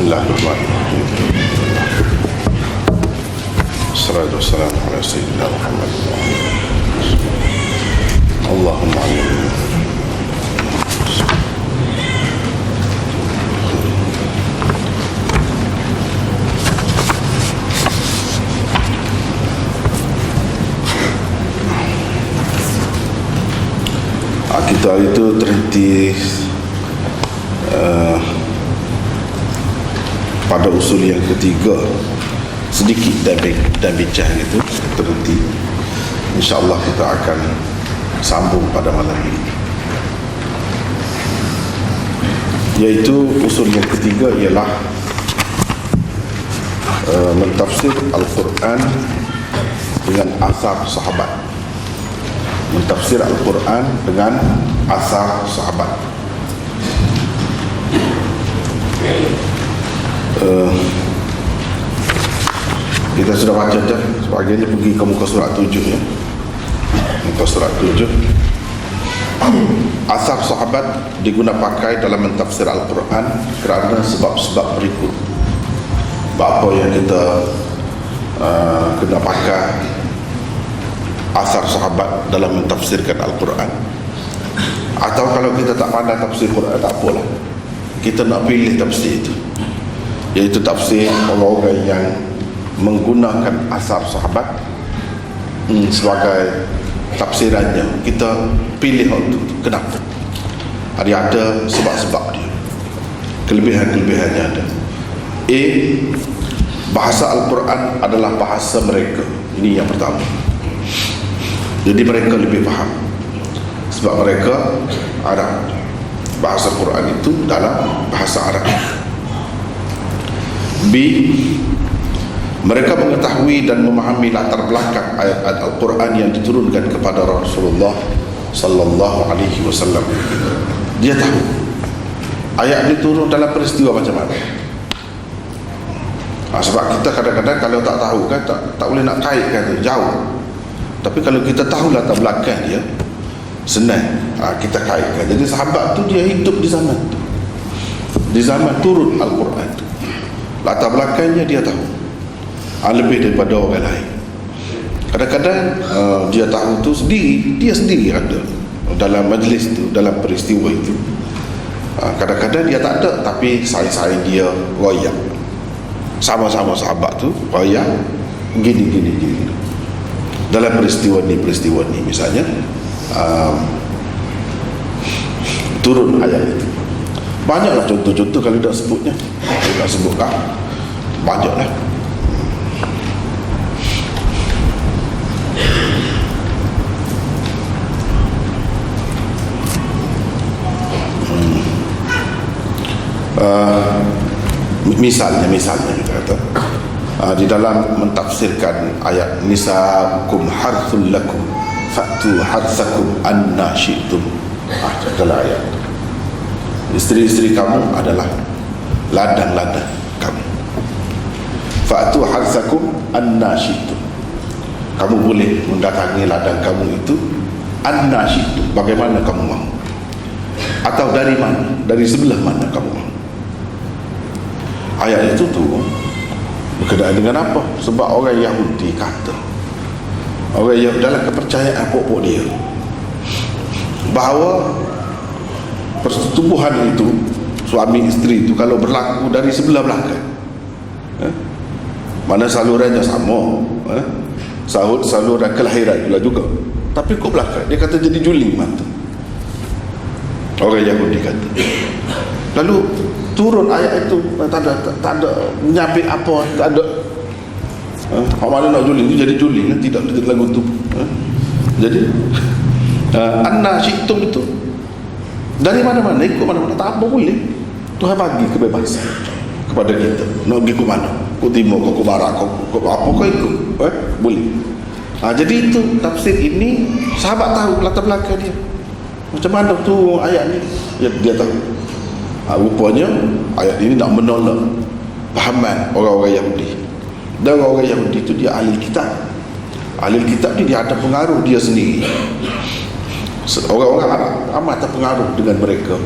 Bismillahirrahmanirrahim. Assalatu wassalamu ala sayyidina Muhammad. Allahumma amin. Kita itu terhenti pada usul yang ketiga, sedikit dan bincang itu terhenti. InsyaAllah kita akan sambung pada malam ini, yaitu usul yang ketiga ialah mentafsir Al-Quran dengan asar sahabat. Mentafsir Al-Quran dengan asar sahabat. Kita sudah baca dah sebagainya, pergi ke muka surat 7 ya. Muka surat 7. Asar sahabat diguna pakai dalam mentafsir Al-Quran kerana sebab-sebab berikut. Apa yang kita kena pakai asar sahabat dalam mentafsirkan Al-Quran. Atau kalau kita tak pandai tafsir Quran, tak apalah, kita nak pilih tafsir itu, iaitu tafsir orang-orang yang menggunakan asar sahabat sebagai tafsirannya. Kita pilih itu. Kenapa? Ada sebab-sebab dia, kelebihan-kelebihannya ada. Bahasa Al-Quran adalah bahasa mereka. Ini yang pertama. Jadi mereka lebih faham, sebab mereka Arab. Bahasa Quran itu dalam bahasa Arab. Mereka mengetahui dan memahami latar belakang ayat-ayat Al-Quran yang diturunkan kepada Rasulullah sallallahu alaihi wasallam. Dia tahu ayat ini turun dalam peristiwa macam mana. Sebab kita kadang-kadang kalau tak tahu kan tak boleh nak kaitkan tu, jauh. Tapi kalau kita tahu latar belakang dia, senang kita kaitkan. Jadi sahabat tu dia hidup di zaman tu, di zaman turun Al-Quran tu. Latar belakangnya dia tahu lebih daripada orang lain. Kadang-kadang dia tahu tu sendiri, dia sendiri ada dalam majlis tu, dalam peristiwa itu. Kadang-kadang dia tak ada, tapi saing-saing dia royak. Sama-sama sahabat tu royak gini. Dalam peristiwa ni misalnya turun ayat itu. Banyaklah contoh-contoh, kalau tak sebutnya, tak sebutkan, banyaklah. Misalnya kita kata di dalam mentafsirkan ayat nisa'ukum harthul lakum fa'tu harthakum anna syi'tum. Dalam ayat, isteri-isteri kamu adalah ladang-ladang kamu. Fa'tu harthakum anna syi'tum. Kamu boleh mendatangi ladang kamu itu anna syi'tum, bagaimana kamu mahu, atau dari mana, dari sebelah mana kamu mahu. Ayat itu tu berkenaan dengan apa? Sebab orang Yahudi kata, orang Yahudi dalam kepercayaan pokok dia, bahawa persetubuhan itu, suami isteri itu kalau berlaku dari sebelah belakang, mana salurannya sama, saluran kelahiran pula juga, tapi kok belakang, dia kata jadi juling mata. Orang Yahudi kata. Lalu turun ayat itu, tak ada menyabit apa, tak ada. Mana nak juling itu jadi juling, tidak lagu tu. Jadi anna syi'tum itu dari mana-mana, ikut mana-mana, tak apa boleh. Tuhan bagi kebebasan kepada kita. Nak pergi ke mana? Ke timur, ke barat, ke apa kau ikut, boleh. Jadi itu tafsir ini, sahabat tahu latar belakang dia. Macam mana tu ayat ni, dia tahu. Rupanya ayat ini nak menolak pahaman orang-orang Yahudi. Dan orang-orang Yahudi itu dia ahli kitab. Ahli kitab ni dia ada pengaruh dia sendiri. Orang-orang Arab amat terpengaruh dengan mereka,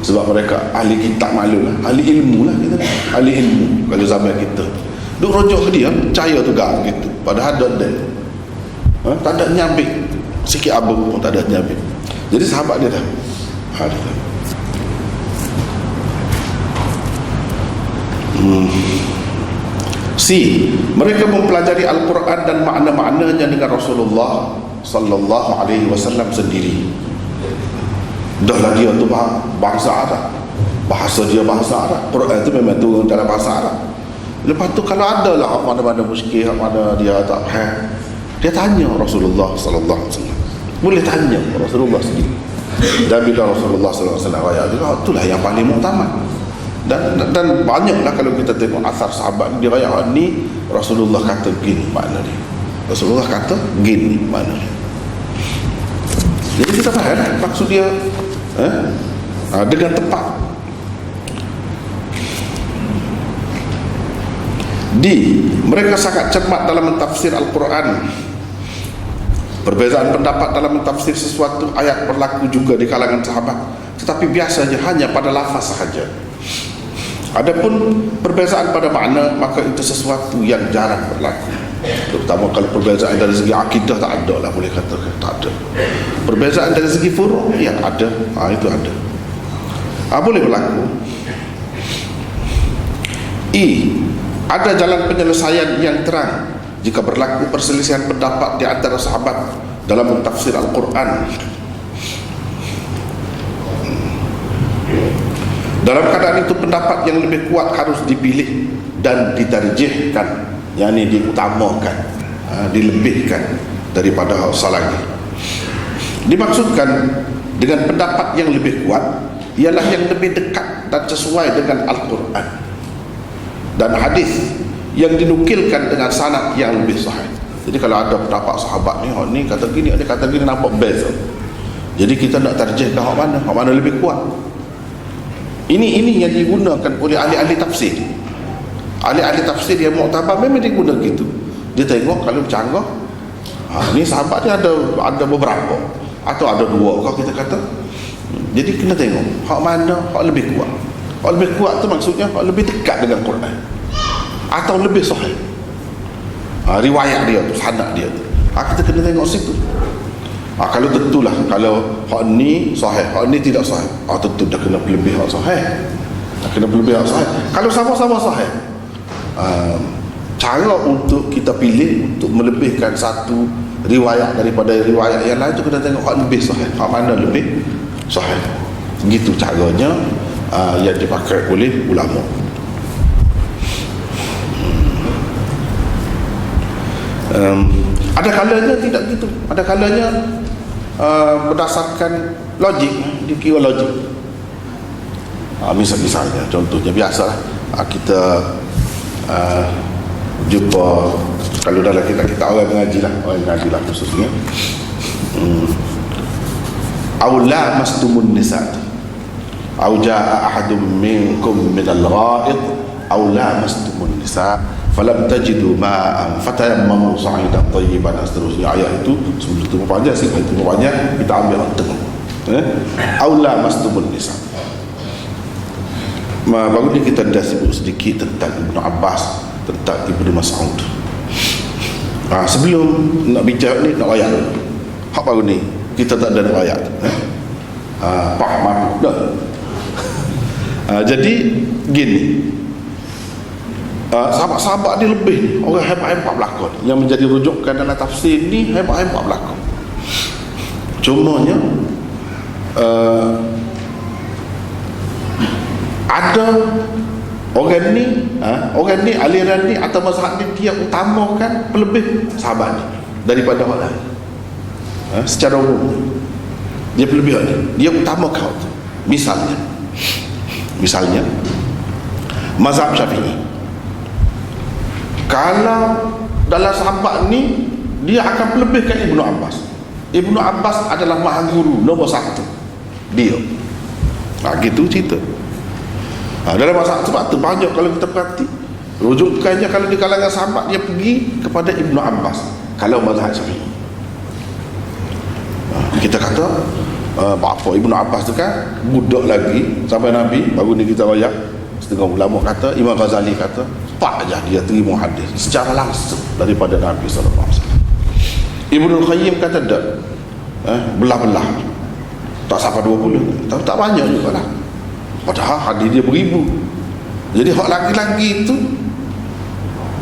Sebab mereka ahli kitab maklum lah, ahli ilmu lah kita, ahli ilmu kalau zaman kita. Duk rojok ke dia, percaya tu gak gitu. Padahal tak ada nyabik, sikit abu pun tak ada nyabik. Jadi sahabat dia tahu. Dia tahu. Mereka mempelajari Al-Quran dan makna-maknanya dengan Rasulullah sallallahu alaihi wasallam sendiri. Dah lah dia tu bahasa Arab, bahasa dia bahasa Arab, Quran tu memang turun dalam bahasa Arab. Lepas tu kalau ada lah mana-mana muskil, mana dia tak faham, dia tanya Rasulullah sallallahu alaihi wasallam. Boleh tanya Rasulullah sendiri. Dan bila Rasulullah sallallahu alaihi wasallam ayat itulah yang paling muktamad. Dan banyaklah kalau kita tengok asar sahabat dia ayat ni, Rasulullah kata gini makna dia, Rasulullah kata gini makna dia. Jadi kita faham maksud dia dengan tepat. Mereka sangat cermat dalam mentafsir Al-Quran. Perbezaan pendapat dalam mentafsir sesuatu ayat berlaku juga di kalangan sahabat, tetapi biasanya hanya pada lafaz sahaja. Adapun perbezaan pada makna, maka itu sesuatu yang jarang berlaku. Terutama kalau perbezaan dari segi akidah tak ada lah, boleh katakan tak ada. Perbezaan dari segi furu' ya ada, itu ada. Boleh berlaku. Ada jalan penyelesaian yang terang jika berlaku perselisihan pendapat di antara sahabat dalam mentafsir Al-Quran. Dalam keadaan itu pendapat yang lebih kuat harus dipilih dan ditarjihkan, yakni diutamakan, dilebihkan daripada lagi. Dimaksudkan dengan pendapat yang lebih kuat ialah yang lebih dekat dan sesuai dengan Al-Quran dan hadis yang dinukilkan dengan sanad yang lebih sahih. Jadi kalau ada pendapat sahabat ni kata gini, ada kata gini, nampak beza. Jadi kita nak tarjihkan hak mana lebih kuat. Ini yang digunakan oleh ahli-ahli tafsir. Ahli-ahli tafsir yang muktabar memang digunakan gitu. Dia tengok kalau bercanggah, ni sahabat dia ada beberapa atau ada dua kalau kita kata. Jadi kena tengok hak mana hak lebih kuat. Hak lebih kuat tu maksudnya hak lebih dekat dengan Quran atau lebih sahih. Riwayat dia tu, sanad dia tu. Kita kena tengok situ. Kalau tentulah kalau hak ni sahih, hak ni tidak sahih, tentu dah kena lebih hak sahih. Kalau sama-sama sahih, cara untuk kita pilih untuk melebihkan satu riwayat daripada riwayat yang lain tu kena tengok hak lebih sahih, hak mana lebih sahih. Begitu caranya yang dipakai oleh ulama. Ada kalanya tidak gitu. Ada kalanya berdasarkan logik, dikira logik. Misalnya, contohnya biasalah kita jumpa kalau dalam kita orang mengaji lah khususnya. Aula mastumun nisa, au jaa ahadum minkum minal ghaid, aula mastumun nisa falam tajidu ma'an fatayammamu sa'idan tayyiban, seterusnya ayat itu. Sebelum itu panjang sih, itu panjang, kita ambil tengah. Aula mastumun nisa. Baru ni kita dah sebut sedikit tentang Ibnu Abbas, tentang Ibnu Mas'ud. Sebelum nak bicara ni, nak ayat dulu. Hak baru ni kita tak ada ayat. Faham dah. Jadi gini, sahabat-sahabat ni lebih ni, orang hebat-hebat belakang yang menjadi rujukan dalam tafsir ni, hebat-hebat belakang. Cumanya ada orang ni aliran ni atau mazhab ni dia utamakan pelebih sahabat ni daripada orang lain. Secara umum dia pelebih ni, dia utamakan tu. Misalnya mazhab Syafi'i, kalau dalam sahabat ni dia akan melebihkan Ibnu Abbas. Ibnu Abbas adalah maha guru nombor satu dia. Gitu cerita. Dalam mazhab sebab tu banyak kalau kita perhati rujukannya, kalau di kalangan sahabat dia pergi kepada Ibnu Abbas. Kalau mazhab Syafi'i, kita kata apa Ibnu Abbas tu kan budak lagi sampai Nabi. Baru ni kita royak setengah ulama kata, Imam Ghazali kata tak aja dia terima hadis secara langsung daripada Nabi sallallahu alaihi wasallam. Ibnu Qayyim kata dak, belah-belah tak sampai 20, tapi tak banyak juga lah, padahal hadis dia beribu. Jadi hak laki-laki itu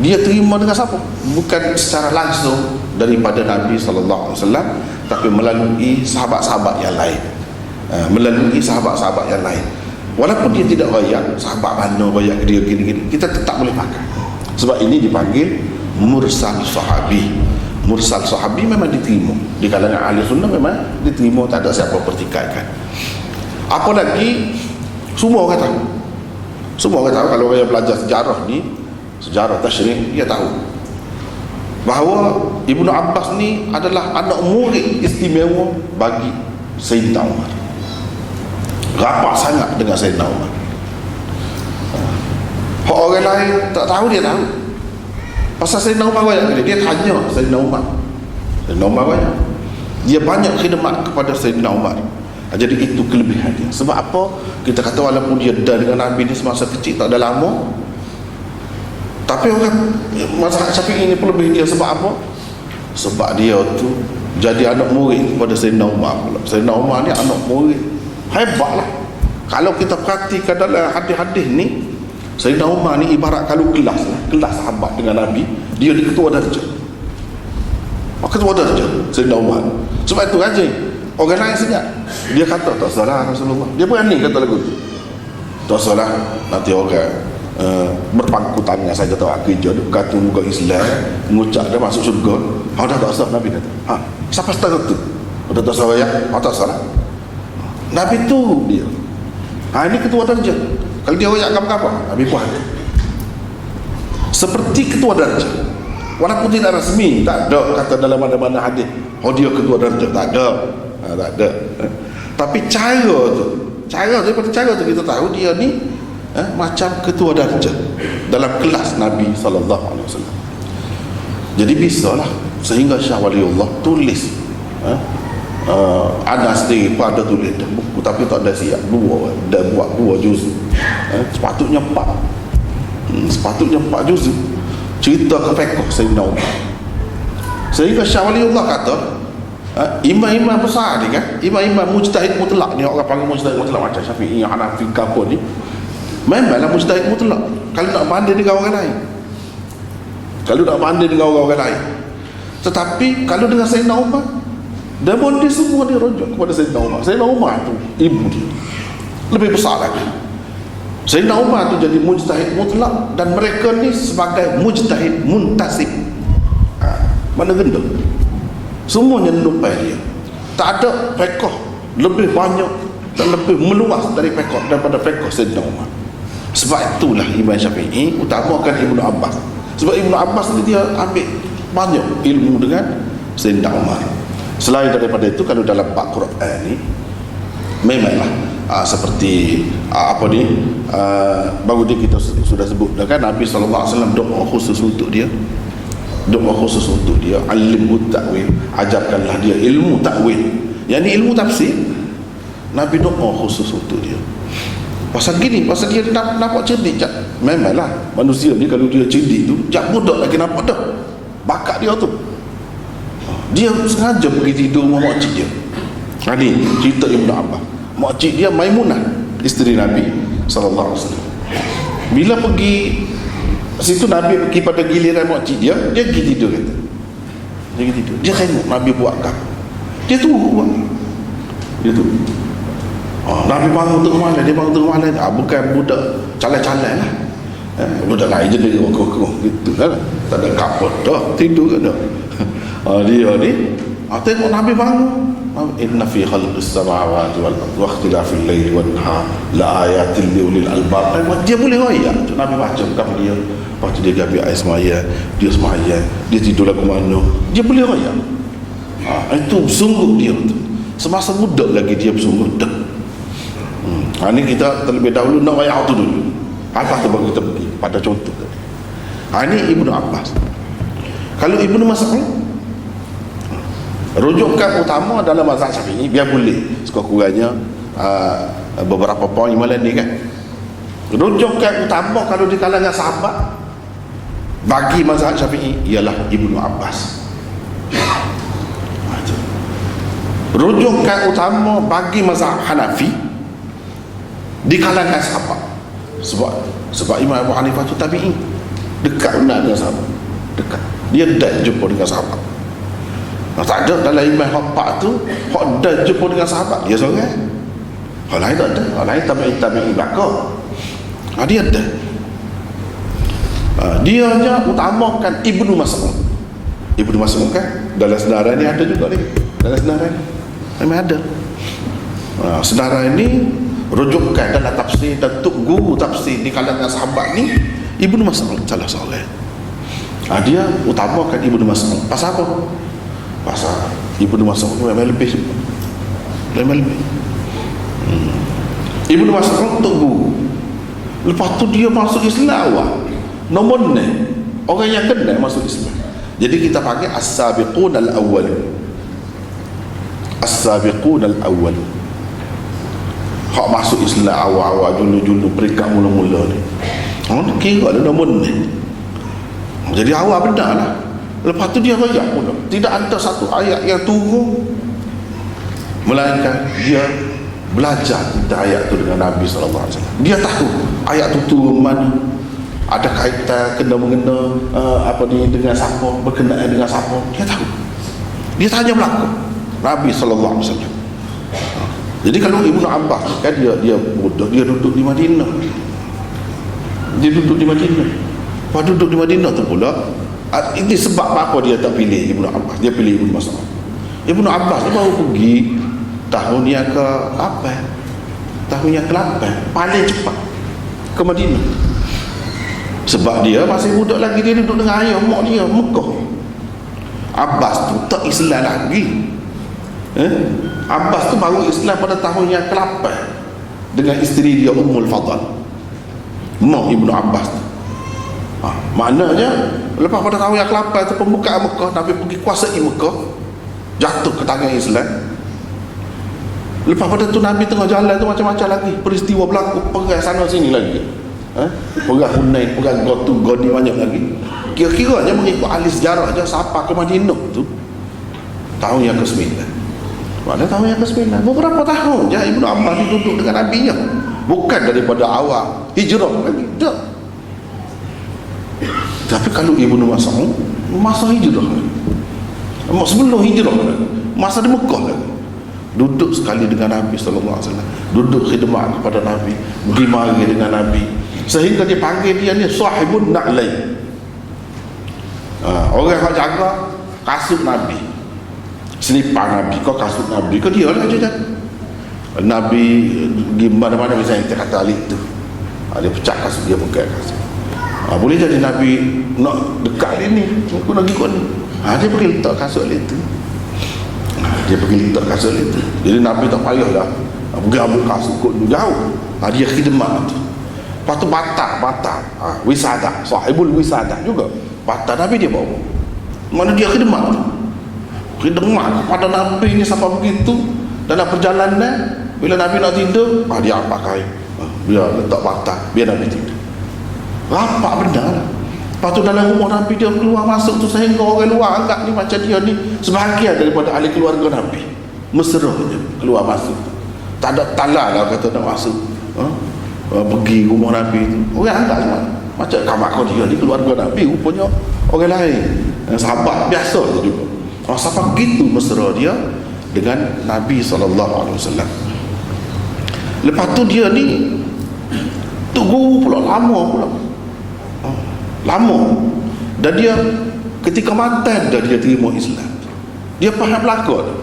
dia terima dengan siapa? Bukan secara langsung daripada Nabi sallallahu alaihi wasallam, tapi melalui sahabat-sahabat yang lain. Melalui sahabat-sahabat yang lain. Walaupun dia tidak royak sahabat mana royak dia gini-gini, kita tetap boleh pakai. Sebab ini dipanggil mursal sahabi. Mursal sahabi memang diterima di kalangan ahli sunnah, memang diterima, tak ada siapa pertikaikan. Apa lagi, semua orang tahu. Semua orang tahu, kalau orang yang belajar sejarah ni, sejarah tasyrik, dia tahu bahawa Ibnu Abbas ni adalah anak murid istimewa bagi Sayyidina Umar. Rapat sangat dengan Sayyidina Umar. Hak orang lain tak tahu, dia tahu. Pasal Sayyidina Umar banyak, dia tanya Sayyidina Umar. Sayyidina Umar banyak, dia banyak khidmat kepada Sayyidina Umar. Jadi itu kelebihan dia. Sebab apa? Kita kata walaupun dia dah dengan Nabi ni semasa kecil, tak ada lama, tapi orang mazhab Syafi'i ini pelebih dia. Sebab apa? Sebab dia tu jadi anak murid kepada Sayyidina Umar. Sayyidina Umar ni anak murid hebatlah. Kalau kita perhatikan dalam hadis-hadis ni, Sayyidina Umar ni ibarat kalau kelas lah, kelas sahabat dengan Nabi, dia di ketua darjah. Ketua darjah Sayyidina Umar. Sebab itu rajin. Orang lain senyap, dia kata tak salah Rasulullah, dia berani kata lagu tu, tak salah. Nanti orang berpangku tangan saja tahu kerja kata muka Islam, mengucap dia masuk syurga. Dah tak salah Nabi kata. Siapa tahu tu? Dah tak salah ya? Tak salah. Nabi tu dia. Ini ketua darjah. Kalau dia royak apa-apa, Nabi puas. Seperti ketua darjah. Walaupun tidak rasmi, tak ada kata dalam mana-mana hadis, dia ketua darjah, tak ada. Tak ada. Tapi cara tu kita tahu dia ni macam ketua darjah dalam kelas Nabi sallallahu alaihi wasallam. Jadi bisalah sehingga Syah Waliullah tulis ada sendiri pun ada tulis buku, tapi tak ada siap buat dua juz. Sepatutnya 4. Sepatutnya 4 juz cerita ke fiqh Sayyidina Umar. Sehingga Syah Waliullah kata imam-imam besar ni kan, imam-imam mujtahid mutlak ni, orang panggil mujtahid mutlak macam Syafi'i, Hanafi, apa ni, memanglah mujtahid mutlak kalau nak banding dengan orang lain, kalau nak banding dengan orang lain. Tetapi kalau dengan Sayyidina Umar, dia dia semua dia rujuk kepada Sayyidina Umar. Sayyidina Umar tu ibu dia lebih besar lagi. Sayyidina Umar tu jadi mujtahid mutlak, dan mereka ni sebagai mujtahid muntasib. Mana genda semuanya numpai dia. Tak ada fiqh lebih banyak dan lebih meluas dari fiqh daripada fiqh Sayyidina Umar. Sebab itulah Imam Syafi'i utamakan Ibnu Abbas. Sebab Ibnu Abbas ni dia ambil banyak ilmu dengan Sayyidina Umar. Selain daripada itu, kalau dalam bab Quran ni memanglah seperti apa ni, baru ni kita sudah sebut kan, Nabi SAW doa khusus untuk dia. Doa khusus untuk dia, alimhu ta'wil, ajarkanlah dia ilmu ta'wil, yakni ilmu tafsir. Nabi doa khusus untuk dia. Pasal gini, pasal dia nampak cerdik. Memanglah manusia ni kalau dia cerdik tu, jak budak lagi nampak dah bakat dia tu. Dia sengaja pergi tidur dengan makcik dia. Ni cerita Ibnu Abbas. Makcik dia Maimunah, isteri Nabi SAW. Bila pergi situ, Nabi pergi pada giliran makcik dia pergi tidur kata. Dia pergi tidur. Dia tengok Nabi buat apa. Dia tunggu buat. Dia tunggu. Nabi bangun tengah malam, dia bangun tengah malam. Bukan budak calai-calai lah. Budak lain je dia gitu kan. Tak ada kapal dah, tidur kan dah. Dia ni tengok Nabi bangun. Inna fi khalqis samawati wal ardi wa ikhtilafil laili wan nahar la ayatin li ulil albab. Dia boleh royak. Nabi baca bukan dia. Lepas tu dia ambil air semaya, dia semaya, dia tidur lagu mana, dia boleh royak. Itu sungguh dia tu. Semasa muda lagi dia bersungguh dah. Ini kita terlebih dahulu nak royak tu dulu. Apa tu baru kita pergi pada contoh tadi. Ini Ibnu Abbas. Kalau Ibnu Mas'ud, Rujukan utama dalam mazhab Syafi'i, biar boleh sekurang-kurangnya beberapa poin malam ni kan. Rujukan utama kalau di kalangan sahabat bagi mazhab Syafi'i ialah Ibnu Abbas. Rujukan utama bagi mazhab Hanafi di kalangan sahabat, sebab Imam Abu Hanifah tu tabi'i, dekat benar dengan sahabat, dekat, dia dah jumpa dengan sahabat. Tak ada dalam Imam Hak tu hak dah jumpa dengan sahabat, dia seorang. Hak lain tak ada, hak lain tabi'i belakang. Dia dah dia hanya utamakan Ibnu Mas'ud. Ibnu Mas'ud kan dalam senarai ni ada juga ni, dalam senarai ni memang ada. Senarai ni rujukan dalam tafsir dan tok guru tafsir di kalangan sahabat ni Ibnu Mas'ud salah seorang. Dia utamakan Ibnu Mas'ud. Pasal apa? Pasal Ibnu Mas'ud tu memang lebih, memang lebih. Ibnu Mas'ud tok guru. Lepas tu dia masuk Islam awal. Nombor ni orang yang kena masuk Islam. Jadi kita panggil as-sabiqun al-awwal. As-sabiqun al-awwal. Hak masuk Islam awal-awal, dulu-dulu peringkat mula-mula ni. Kira ada nombor ni. Jadi awal benar lah. Lepas tu dia royak pula. Tidak ada satu ayat yang turun melainkan dia belajar tentang ayat tu dengan Nabi SAW. Dia tahu ayat tu turun mana, ada kaitan kena-mengena apa ni dengan siapa, berkenaan dengan siapa, dia tahu. Dia tanya berlaku Nabi SAW. Jadi kalau Ibnu Abbas kan dia bodoh, dia duduk di Madinah. Dia duduk di Madinah. Pada duduk di Madinah tu pula, ini sebab apa dia tak pilih Ibnu Abbas, dia pilih Ibnu Mas'ud. Ibnu Abbas tu baru pergi tahun yang ke-8, tahun yang ke-8 paling cepat ke Madinah. Sebab dia masih budak lagi, dia duduk dengan ayah mak dia Mekah. Abbas tu tak Islam lagi. Abbas tu baru Islam pada tahun yang ke-8 dengan isteri dia Ummul Fadl, mak Ibnu Abbas tu. Maknanya lepas pada tahun yang ke-8 tu pembukaan Mekah, Nabi pergi kuasai Mekah, jatuh ke tangan Islam. Lepas pada tu Nabi tengah jalan tu macam-macam lagi peristiwa berlaku, perang sana sini lagi, perang Hunain, perang Gotu, Goni, banyak lagi. Kira-kiranya mengikut ahli sejarah je sampai ke Madinah tu tahun yang ke-9. Pada tahun yang ke-9 beberapa tahun je Ibnu Abbas ni duduk dengan Nabi nya, bukan daripada awal hijrah lagi, tak. Tapi kalau Ibnu Mas'ud masa hijrah, sebelum hijrah, masa di Mekah lagi, duduk sekali dengan Nabi SAW, duduk khidmat kepada Nabi, pergi mari dengan Nabi, sehingga dia panggil dia ni sahibun na'lain, orang yang jaga kasut Nabi, selipar Nabi, kau kasut Nabi, kau dia lah je. Nabi pergi mana-mana, misalnya kita kata alik tu, dia pecah kasut, dia pegang kasut. Boleh jadi Nabi nak dekat dia ni, aku nak pergi kot ni, dia pergi letak kasut alik tu. Dia pergi letak kasut itu. Jadi Nabi tak payah dah pergi ambil kasut kot jauh. Dia khidmat tu. Lepas tu batal wisada, sahibul wisada juga batal Nabi dia bawa. Mana dia khidmat tu, khidmat kepada Nabi ni sampai begitu. Dalam perjalanan bila Nabi nak tidur, dia pakai, dia letak batal biar Nabi tidur. Rapat benar lah. Lepas tu dalam rumah Nabi dia keluar masuk tu, sehingga orang luar anggap ni macam dia ni sebahagian daripada ahli keluarga Nabi. Mesra je keluar masuk, tak ada tala lah kata nak masuk pergi rumah Nabi tu. Orang anggap macam kamar kau dia ni keluarga Nabi, rupanya orang lain, sahabat biasa tu juga. Sampai begitu mesra dia dengan Nabi SAW. Lepas tu dia ni tunggu pula lama, dan dia ketika mati dah dia terima Islam, dia faham belaka dah.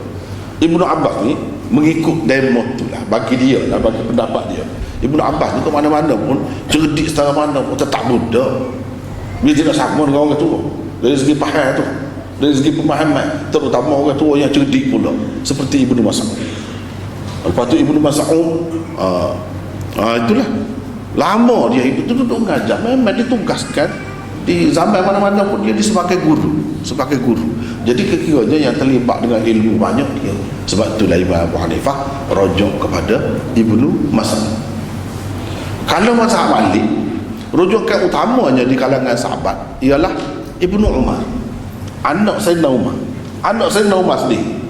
Ibnu Abbas ni mengikut demo tu lah, bagi dia lah, bagi pendapat dia. Ibnu Abbas ni ke mana-mana pun cerdik setara mana pun tetap budak. Dia tidak sama dengan orang tua dari segi faham tu, dari segi pemahaman, terutama orang tua yang cerdik pula seperti Ibnu Mas'ud. Lepas tu Ibnu Mas'ud itulah lama dia hidup tu duduk mengajar, memang ditugaskan di zaman mana-mana pun dia sebagai guru. sebagai guru. Jadi kekiranya yang terlibat dengan ilmu banyak dia. Sebab itulah Imam Abu Hanifah rujuk kepada Ibnu Mas'ud. Kalau mazhab Malik, rujukan utamanya di kalangan sahabat ialah Ibnu Umar, anak Sayyidina Umar. Anak Sayyidina Umar sendiri.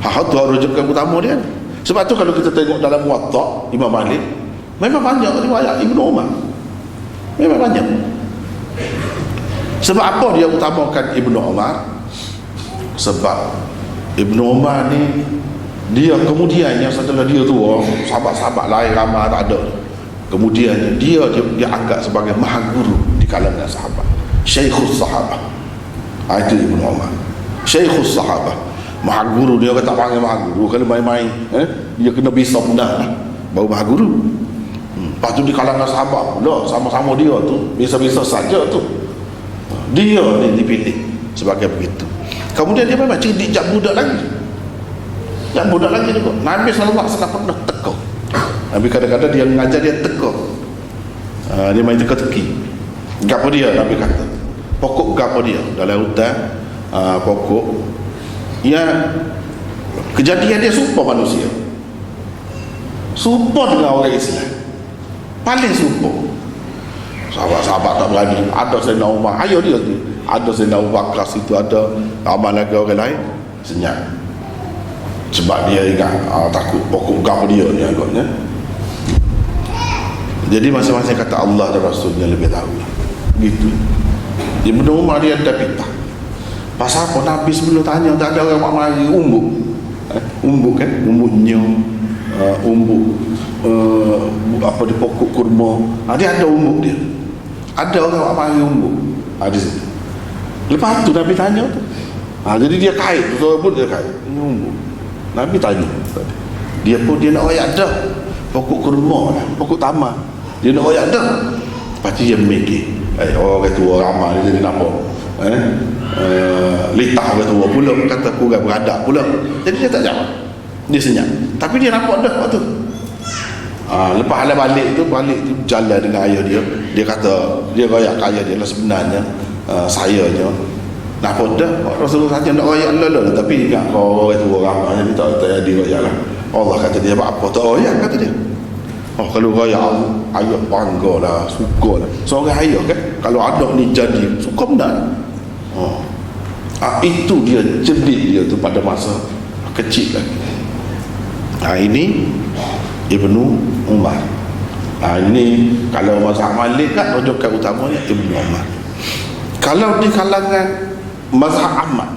Itu rujukan utama dia. Sebab tu kalau kita tengok dalam Muwatta Imam Malik, memang banyak riwayat Ibnu Umar. Memang banyak. Sebab apa dia utamakan Ibnu Umar? Sebab Ibnu Umar ni dia kemudiannya setelah dia tua, sahabat-sahabat lain ramai tak ada. Kemudiannya dia anggap sebagai maha guru di kalangan sahabat, Syekhus Sahabah. Itu Ibnu Umar, Syekhus Sahabah, maha guru. Dia kata panggil maha guru kalau main-main dia kena bisa benar lah baru maha guru. Lepas tu di kalangan sahabat pula sama-sama dia tu bisa-bisa saja tu, dia ni dipilih sebagai begitu. Kemudian dia memang cerdik jak budak lagi. Jak budak lagi juga. Nabi SAW pernah tekor. Nabi kadang-kadang dia mengajar dia tekor. Dia main teka-teki. Gapo dia Nabi kata? Pokok gapo dia dalam hutan, pokok yang kejadian dia serupa manusia. Serupa dengan orang Islam. Paling serupa. Sahabat-sahabat tak berani. Ada Sayyidina Umar, ayo dia tu. Ada Sayyidina Abu Bakar situ, ada amal lagi orang lain, senyap. Sebab dia ingat takut pokok gapo dia ni agaknya. Jadi masing-masing kata Allah dan Rasulnya lebih tahu. Gitu. Ibnu Umar dia ada pitah. Pasal apa Nabi sebelum tanya tak ada orang mak mari umbuk. Umbuk kan, umbuknya umbuk apa di pokok kurma. Dia ada umbuk dia. Ada orang mak mari umbuk. Di situ. Lepas tu Nabi tanya tu. Jadi dia kait, betul pun dia kait. Ini umbuk. Nabi tanya. Dia pun dia nak royak dah. Pokok kurma lah, pokok tamar. Dia nak royak dah. Lepas tu dia mikir. Orang tua ramai dia jadi nampak. Litah orang tua pula, kata kurang beradab pula. Jadi dia tak jawab. Dia senyap. Tapi dia nampak dah waktu tu. Lepas halang balik tu jalan dengan ayah dia. Dia kata, dia royak ke ayah dia lah sebenarnya sayanya nampak dah Rasulullah saja nak royak lah. Tapi ingat kau orang tua ramai, jadi tak jadi royak lah. Allah kata dia apa tak royak, kata dia. Kalau royak ayah bangga lah, suka lah. Seorang ayah kan, kalau anak ni jadi suka benar. Itu dia cerdik dia tu pada masa kecil lagi. Ini Ibnu Umar. Ini kalau mazhab Malik kan rujukan utamanya Ibnu Umar. Kalau di kalangan mazhab Ahmad,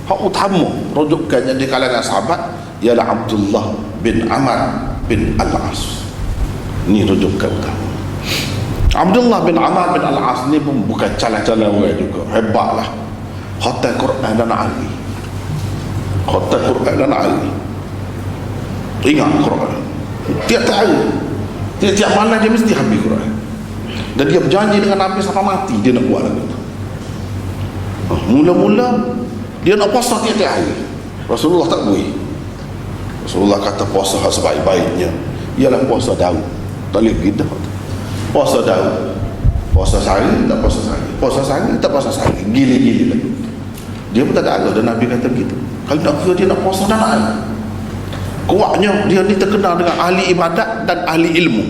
hak utama rujukannya di kalangan sahabat ialah Abdullah bin Amr bin Al-As. Ini rujukan utama. Abdullah bin Amr bin Al-As ni pun bukan calang-calang orang juga, hebatlah. Khatam Quran dan Ali. Khatam Quran dan Ali. Ingat Quran. Tiap-tiap hari, tiap-tiap malam dia mesti habis Quran. Dan dia berjanji dengan Nabi sampai mati dia nak buat lagi. Mula-mula dia nak puasa tiap-tiap hari. Rasulullah tak boleh. Rasulullah kata puasa sebaik-baiknya ialah puasa Daud. Tak boleh gidah. Puasa Daud. Puasa sehari tak puasa sehari. Puasa sehari tak puasa sehari. Gila-gila lagi. Dia pun tak ada agak dan Nabi kata begitu. Kalau nak kira dia nak puasa dan nak ada. Kuatnya dia ni terkenal dengan ahli ibadat dan ahli ilmu.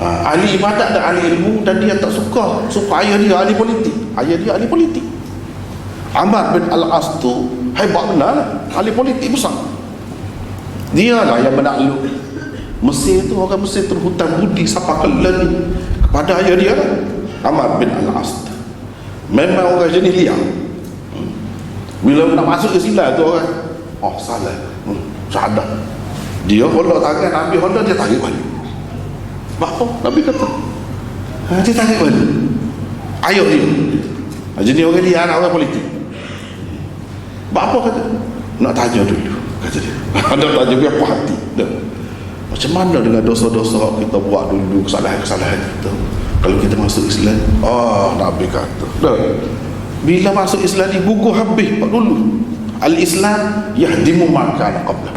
Ahli ibadat dan ahli ilmu, dan dia tak suka ayah dia ahli politik. Ayah dia ahli politik. Amr bin Al-As tu hebat benar lah. Ahli politik besar. Dia lah yang menakluk Mesir tu, orang Mesir terhutang budi sampai kelan ni kepada ayah dia lah. Amr bin Al-As memang orang jenis liar. Bila nak masuk Islam tu orang salah, syahadah. Dia holak tangan, Nabi holak, dia tarik balik. Apa? Nabi kata dia tarik balik. Ayah dia jenis orang liar, orang politik. Apa kata? Nak tanya dulu, kata dia. Ada tanya biar puas hati. Macam mana dengan dosa-dosa kita buat dulu, kesalahan-kesalahan kita kalau kita masuk Islam? Nabi kata bila masuk Islam ni gugur habis dulu. Al-Islam yahdimu ma kana qabla.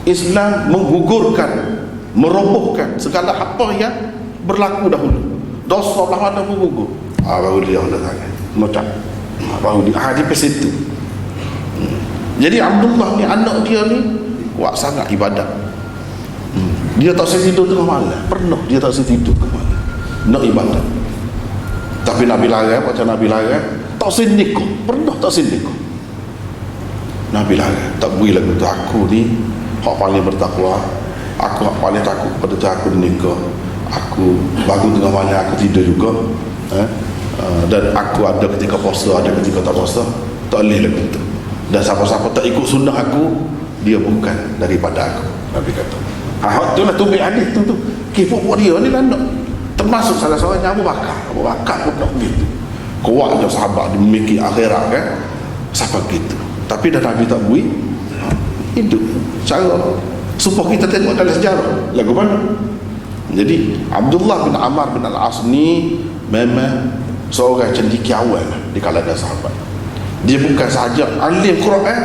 Islam menggugurkan, merobohkan segala apa yang berlaku dahulu. Dosa lah mana pun gugur. Baru dia ada tangan. nocap baru dia pes itu. Jadi Abdullah ni anak dia ni kuat sangat ibadat. Dia tak boleh tidur tengah malam, pernah dia tak boleh tidur tengah malam nak ibadat. Tapi Nabi larang, macam Nabi larang tak boleh nikah, pernah tak boleh nikah. Nabi larang, tak boleh lagu tu. Aku ni hak paling bertakwa, aku hak paling takut pada tu aku nikah. Aku bangun tengah malam, aku tidur juga, dan aku ada ketika puasa, ada ketika tak puasa. Tak boleh lagu tu. Dan siapa-siapa tak ikut sunnah aku, dia bukan daripada aku, Nabi kata. Hak tu lah tubik hadis tu. Kifuk dia ni lah nak, termasuk salah seorang Abu Bakar pun nak begitu. Kuat je sahabat dia memikir akhirat kan, siapa gitu. Tapi dah Nabi tak bui hidup cara supaya kita tengok dalam sejarah lagu mana. Jadi Abdullah bin Amr bin Al-As ni memang seorang cendekiawan di kalangan sahabat. Dia bukan sahaja alim Quran,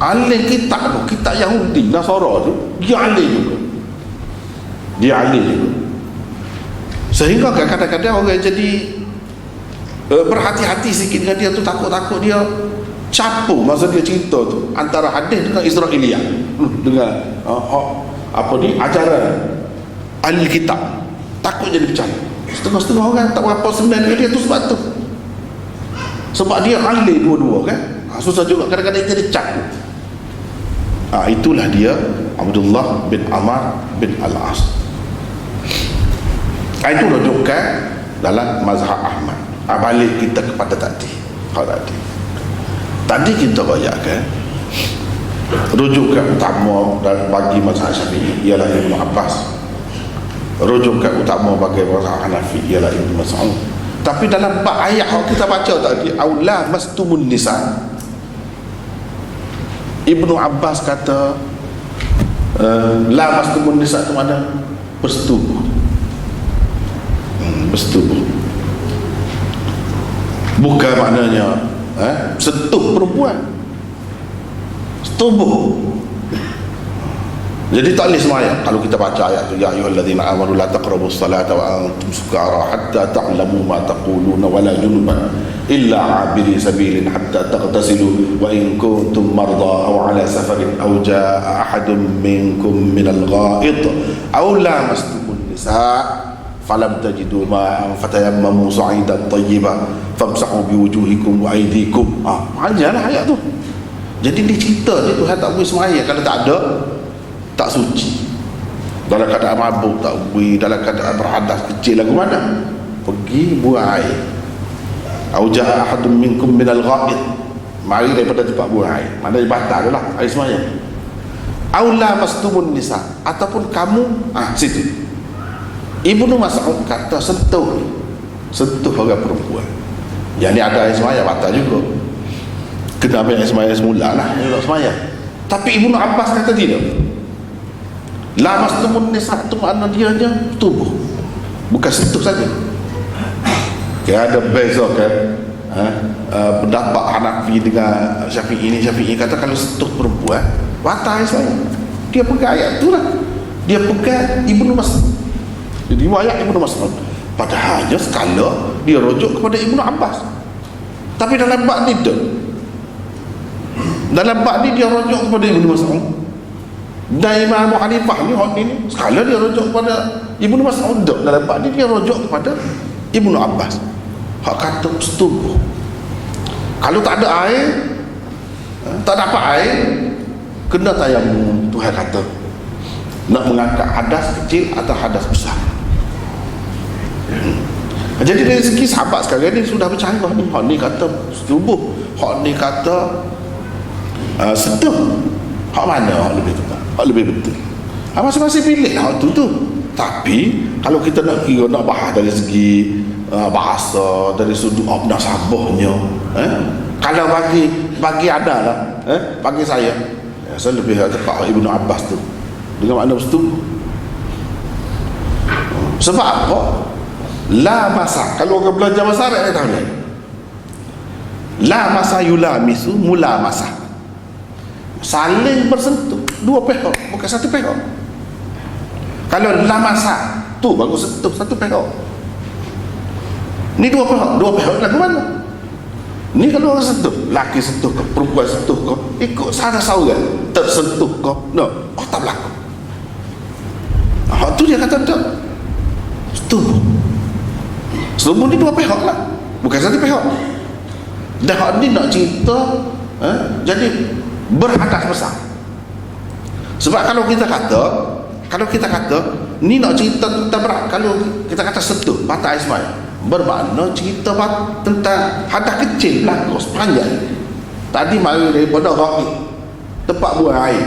alim kitab Yahudi Nasara tu, dia alim juga. Sehingga kadang-kadang orang jadi berhati-hati sikit dengan dia tu, takut-takut dia campur masa dia cerita tu antara hadis dengan Israiliyah, dengan ajaran ahli kitab. Takut jadi bercanda. Setengah-setengah orang tak berapa senang dengan dia tu sebab dia ahli dua-dua kan. Susah juga kadang-kadang jadi campur. Itulah dia Abdullah bin Amr bin Al-As. Itu rujukan dalam mazhab Ahmad. Balik kita kepada tadi kita bayangkan rujukan utama bagi mazhab Syafi'i ialah Ibnu Abbas, rujukan utama bagi mazhab Hanafi ialah Ibnu Mas'ud. Tapi dalam ayat yang kita baca tadi, aula mastumun nisa, Ibnu Abbas kata la mastumun nisa itu mana? Bersetubuh. Bukan maknanya sentuh perempuan, setubuh. Jadi tak boleh semayang. Kalau kita baca ayat tu, ya ayyuhalladzina amanu la taqrabus salata wa antum sukara hatta ta'lamu ma taquluna wa la junuban illa 'abiri sabilin hatta taghtasilu wa in kuntum marda aw 'ala safarin aw jaa'a ahadun minkum minal gha'id aw lamastumun nisa falam tajidu ma'an fatayammamu sa'idan tayyiban famsahu biwujuhikum wa aydikum. Panjanglah ayat tu. Jadi dia cerita dia Tuhan tak boleh semayang kalau tak ada, tak suci. Dalam keadaan mabuk tak boleh, dalam keadaan berhadas kecil lagu mana? Pergi buang air. Au jaa ahadun minkum minal gha'id, mari daripada tempat buang air. Maknanya batal lah air semayang. Au lamastumun nisa, ataupun kamu situ. Ibnu Mas'ud kata sentuh orang perempuan. Yang ni ada air semayang batal juga. Kena ambil air semayang semula lah, air semayang. Tapi Ibnu Abbas kata tidak. La mastumun nisa tu makna dia je tubuh, bukan sentuh saja. Ada beza kan pendapat Hanafi dengan Syafi'i ini. Syafi'i kata kalau sentuh perempuan batal saya. Dia pegang ayat tu lah, dia pegang Ibnu Mas'ud. Jadi ayat Ibnu Mas'ud padahal hanya sekala dia rujuk kepada Ibnu Abbas. Tapi dalam bab ni dia rujuk kepada Ibnu Mas'ud. Dan Imam Abu Hanifah ni hak ni sekala dia rujuk kepada Ibnu Mas'ud, dalam bab ni dia rujuk kepada Ibnu Abbas. Hak kata setubuh. Kalau tak ada air, tak dapat air, kena tayamum. Tuhan kata nak mengangkat hadas kecil atau hadas besar. Jadi dari segi sahabat sekarang ni sudah bercanggah ni. Hak ni kata setubuh, hak ni kata setuh. Hak mana hak lebih tepat, hak lebih betul? Masing-masing pilih hak tu. Tapi kalau kita nak kira, nak bahas dari segi bahasa, dari sudut nasabahnya, kalau bagi ada lah, bagi saya lebih tepat Ibnu Abbas tu dengan makna setubuh. Sebab apa? La masa, kalau orang belajar bahasa Arab tahu ni, la masa yulamisu mula masa, saling bersentuh dua pihak, bukan satu pihak. Kalau la masa tu bagus sentuh satu pihak. Ni dua pihak lagu mana? Ni kalau orang sentuh, laki sentuh kau, perempuan sentuh kau, ikut salah seorang tersentuh kau, no, tak berlaku. Tu dia kata tak. Setubuh ni dua pihak lah, bukan satu pihak. Dah ni nak cerita, jadi berhadas besar. Sebab kalau kita kata ni nak cerita tentang berat, kalau kita kata sentuh mata Ismail, bermakna cerita tentang hadas kecil berlaku sepanjang. Tadi mari daripada rakyat tempat buang air,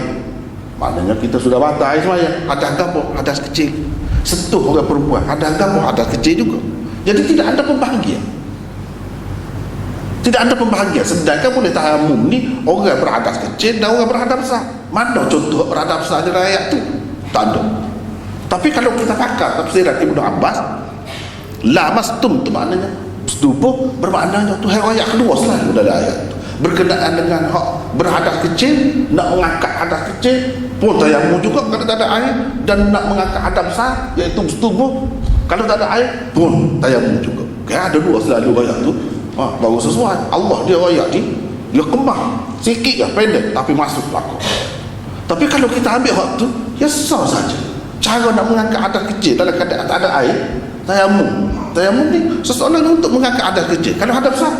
maknanya kita sudah batas air semaya. Hadas apa? Hadas kecil. Sentuh orang perempuan, hadas apa? Hadas kecil juga. Jadi tidak ada pembahagian. Tidak ada pembahagian. Sedangkan boleh tayamum ni orang berhadas kecil dan orang berhadas besar. Mana contoh berhadas besar dalam ayat tu? Tak ada. Tapi kalau kita pakai tafsiran Ibnu Abbas, la mastum tu maknanya setubuh, bermaknanya tu ayat kedua selalu dalam ayat tu berkenaan dengan hak berhadas kecil, nak mengangkat hadas kecil pun tayamum juga kalau tak ada air, dan nak mengangkat hadas besar iaitu setubuh kalau tak ada air pun tayamum juga. Ada dua selalu ayat tu, baru sesuai. Allah dia ayat ni dia kembang sikit lah, pendek tapi masuk belakang. Tapi kalau kita ambil hak tu, ya sah saja cara nak mengangkat hadas kecil dalam keadaan tak ada air. Tayamum ni sesoalan untuk mengangkat hadas kecil. Kalau hadas besar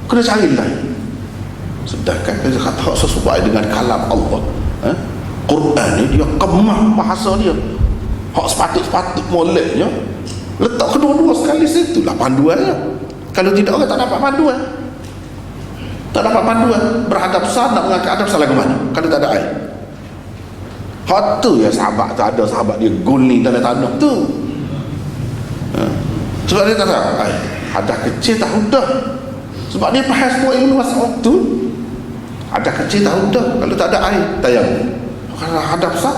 kena cari lain. Sedangkan kita kata hak sesuai dengan kalam Allah, Quran ni dia kemah bahasa dia, hak sepatut-sepatut moleknya letak kedua-dua sekali situ lah panduannya. Kalau tidak orang tak dapat panduan. Tak dapat panduan. Berhadap besar nak mengangkat hadas besar lagu mana kalau tak ada air? Hak tu ya sahabat tak ada, sahabat dia guling dalam tanah tu. Sebab dia kata hadas kecil tak udah. Sebab dia faham semua ilmu Mas'ud tu. Hadas kecil tak udah kalau tak ada air tayamum. Kalau hadas besar,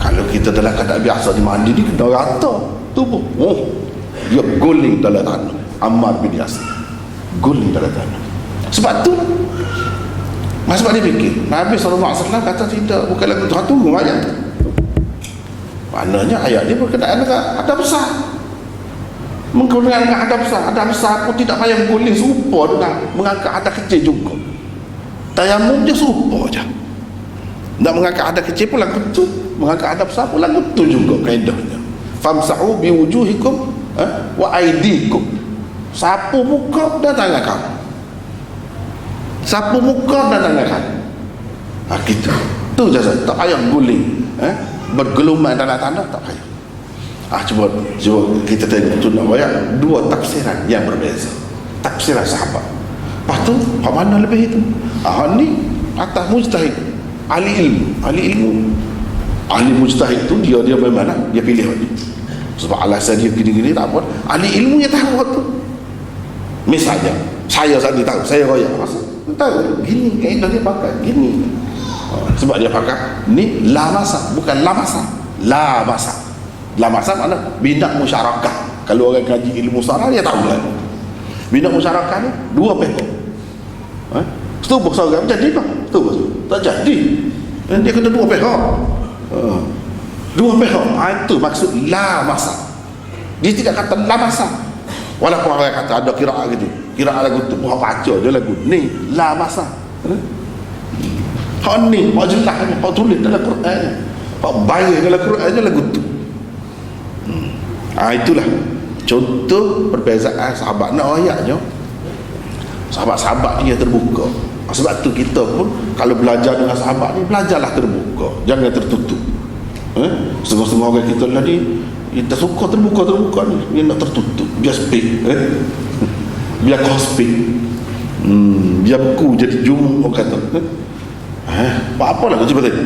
kalau kita dalam keadaan biasa di mandi ni kena rata tubuh, dia guling dalam tanah. Ammar bin Yasir guling dalam tanah. Sebab tu sebab dia fikir Nabi SAW kata tidak, bukan lagu tu. Tunggu ayat. Maknanya ayat ni berkenaan dengan hadas besar, menggunakan hadas besar. Hadas besar pun tidak payah guling, serupa dengan mengangkat hadas kecil juga. Tayamum dia serupa je. Nak mengangkat hadas kecil pun lagu tu, mengangkat hadas besar pun lagu tu juga kaedahnya. Famsahu biwujuhikum wa aidikum. Sapu muka dan tangan kamu. Sapu muka dan tangan kamu. Gitu. Tu je, tak payah guling, bergeluman dalam tanah, tak payah. Cuba kita tengok tu nak bayar dua tafsiran yang berbeza. Tafsiran sahabat. Lepas tu hak mana lebih itu? Ni atas mujtahid, ahli ilmu. Ahli mujtahid tu dia bagaimana? Dia pilih ni. Sebab alasan dia gini-gini tak apa. Ahli ilmu yang tahu tu. Misalnya saya saat ni tahu, saya royak masa tahu gini kaedah dia pakai gini. Sebab dia pakai ni la masa, bukan la masa. La masa. La masa mana? Bina musyarakah. Kalau orang kaji ilmu sarah dia tahu lah. Bina musyarakah ni dua pihak. Setubuh seorang jadi tak? Setubuh tak jadi. Dia kena dua pihak. Dua pihak. Itu maksud la masa. Dia tidak kata la masa. Walaupun orang kata ada kiraat gitu, kiraat lagu tu buah baca dia lagu ni la masa. Hak ni hak jelas ni, hak tulis dalam Quran, hak bayar dalam Quran je lagu tu. Itulah contoh perbezaan sahabat nak ayatnya. Sahabat-sahabat dia terbuka. Sebab tu kita pun kalau belajar dengan sahabat ni, belajarlah terbuka, jangan tertutup. Setengah-setengah orang kita lah ni, kita suka terbuka ni, dia nak tertutup, biar speak, biar kau speak, biar buku jadi jum, orang kata. Apa lah cuba tadi.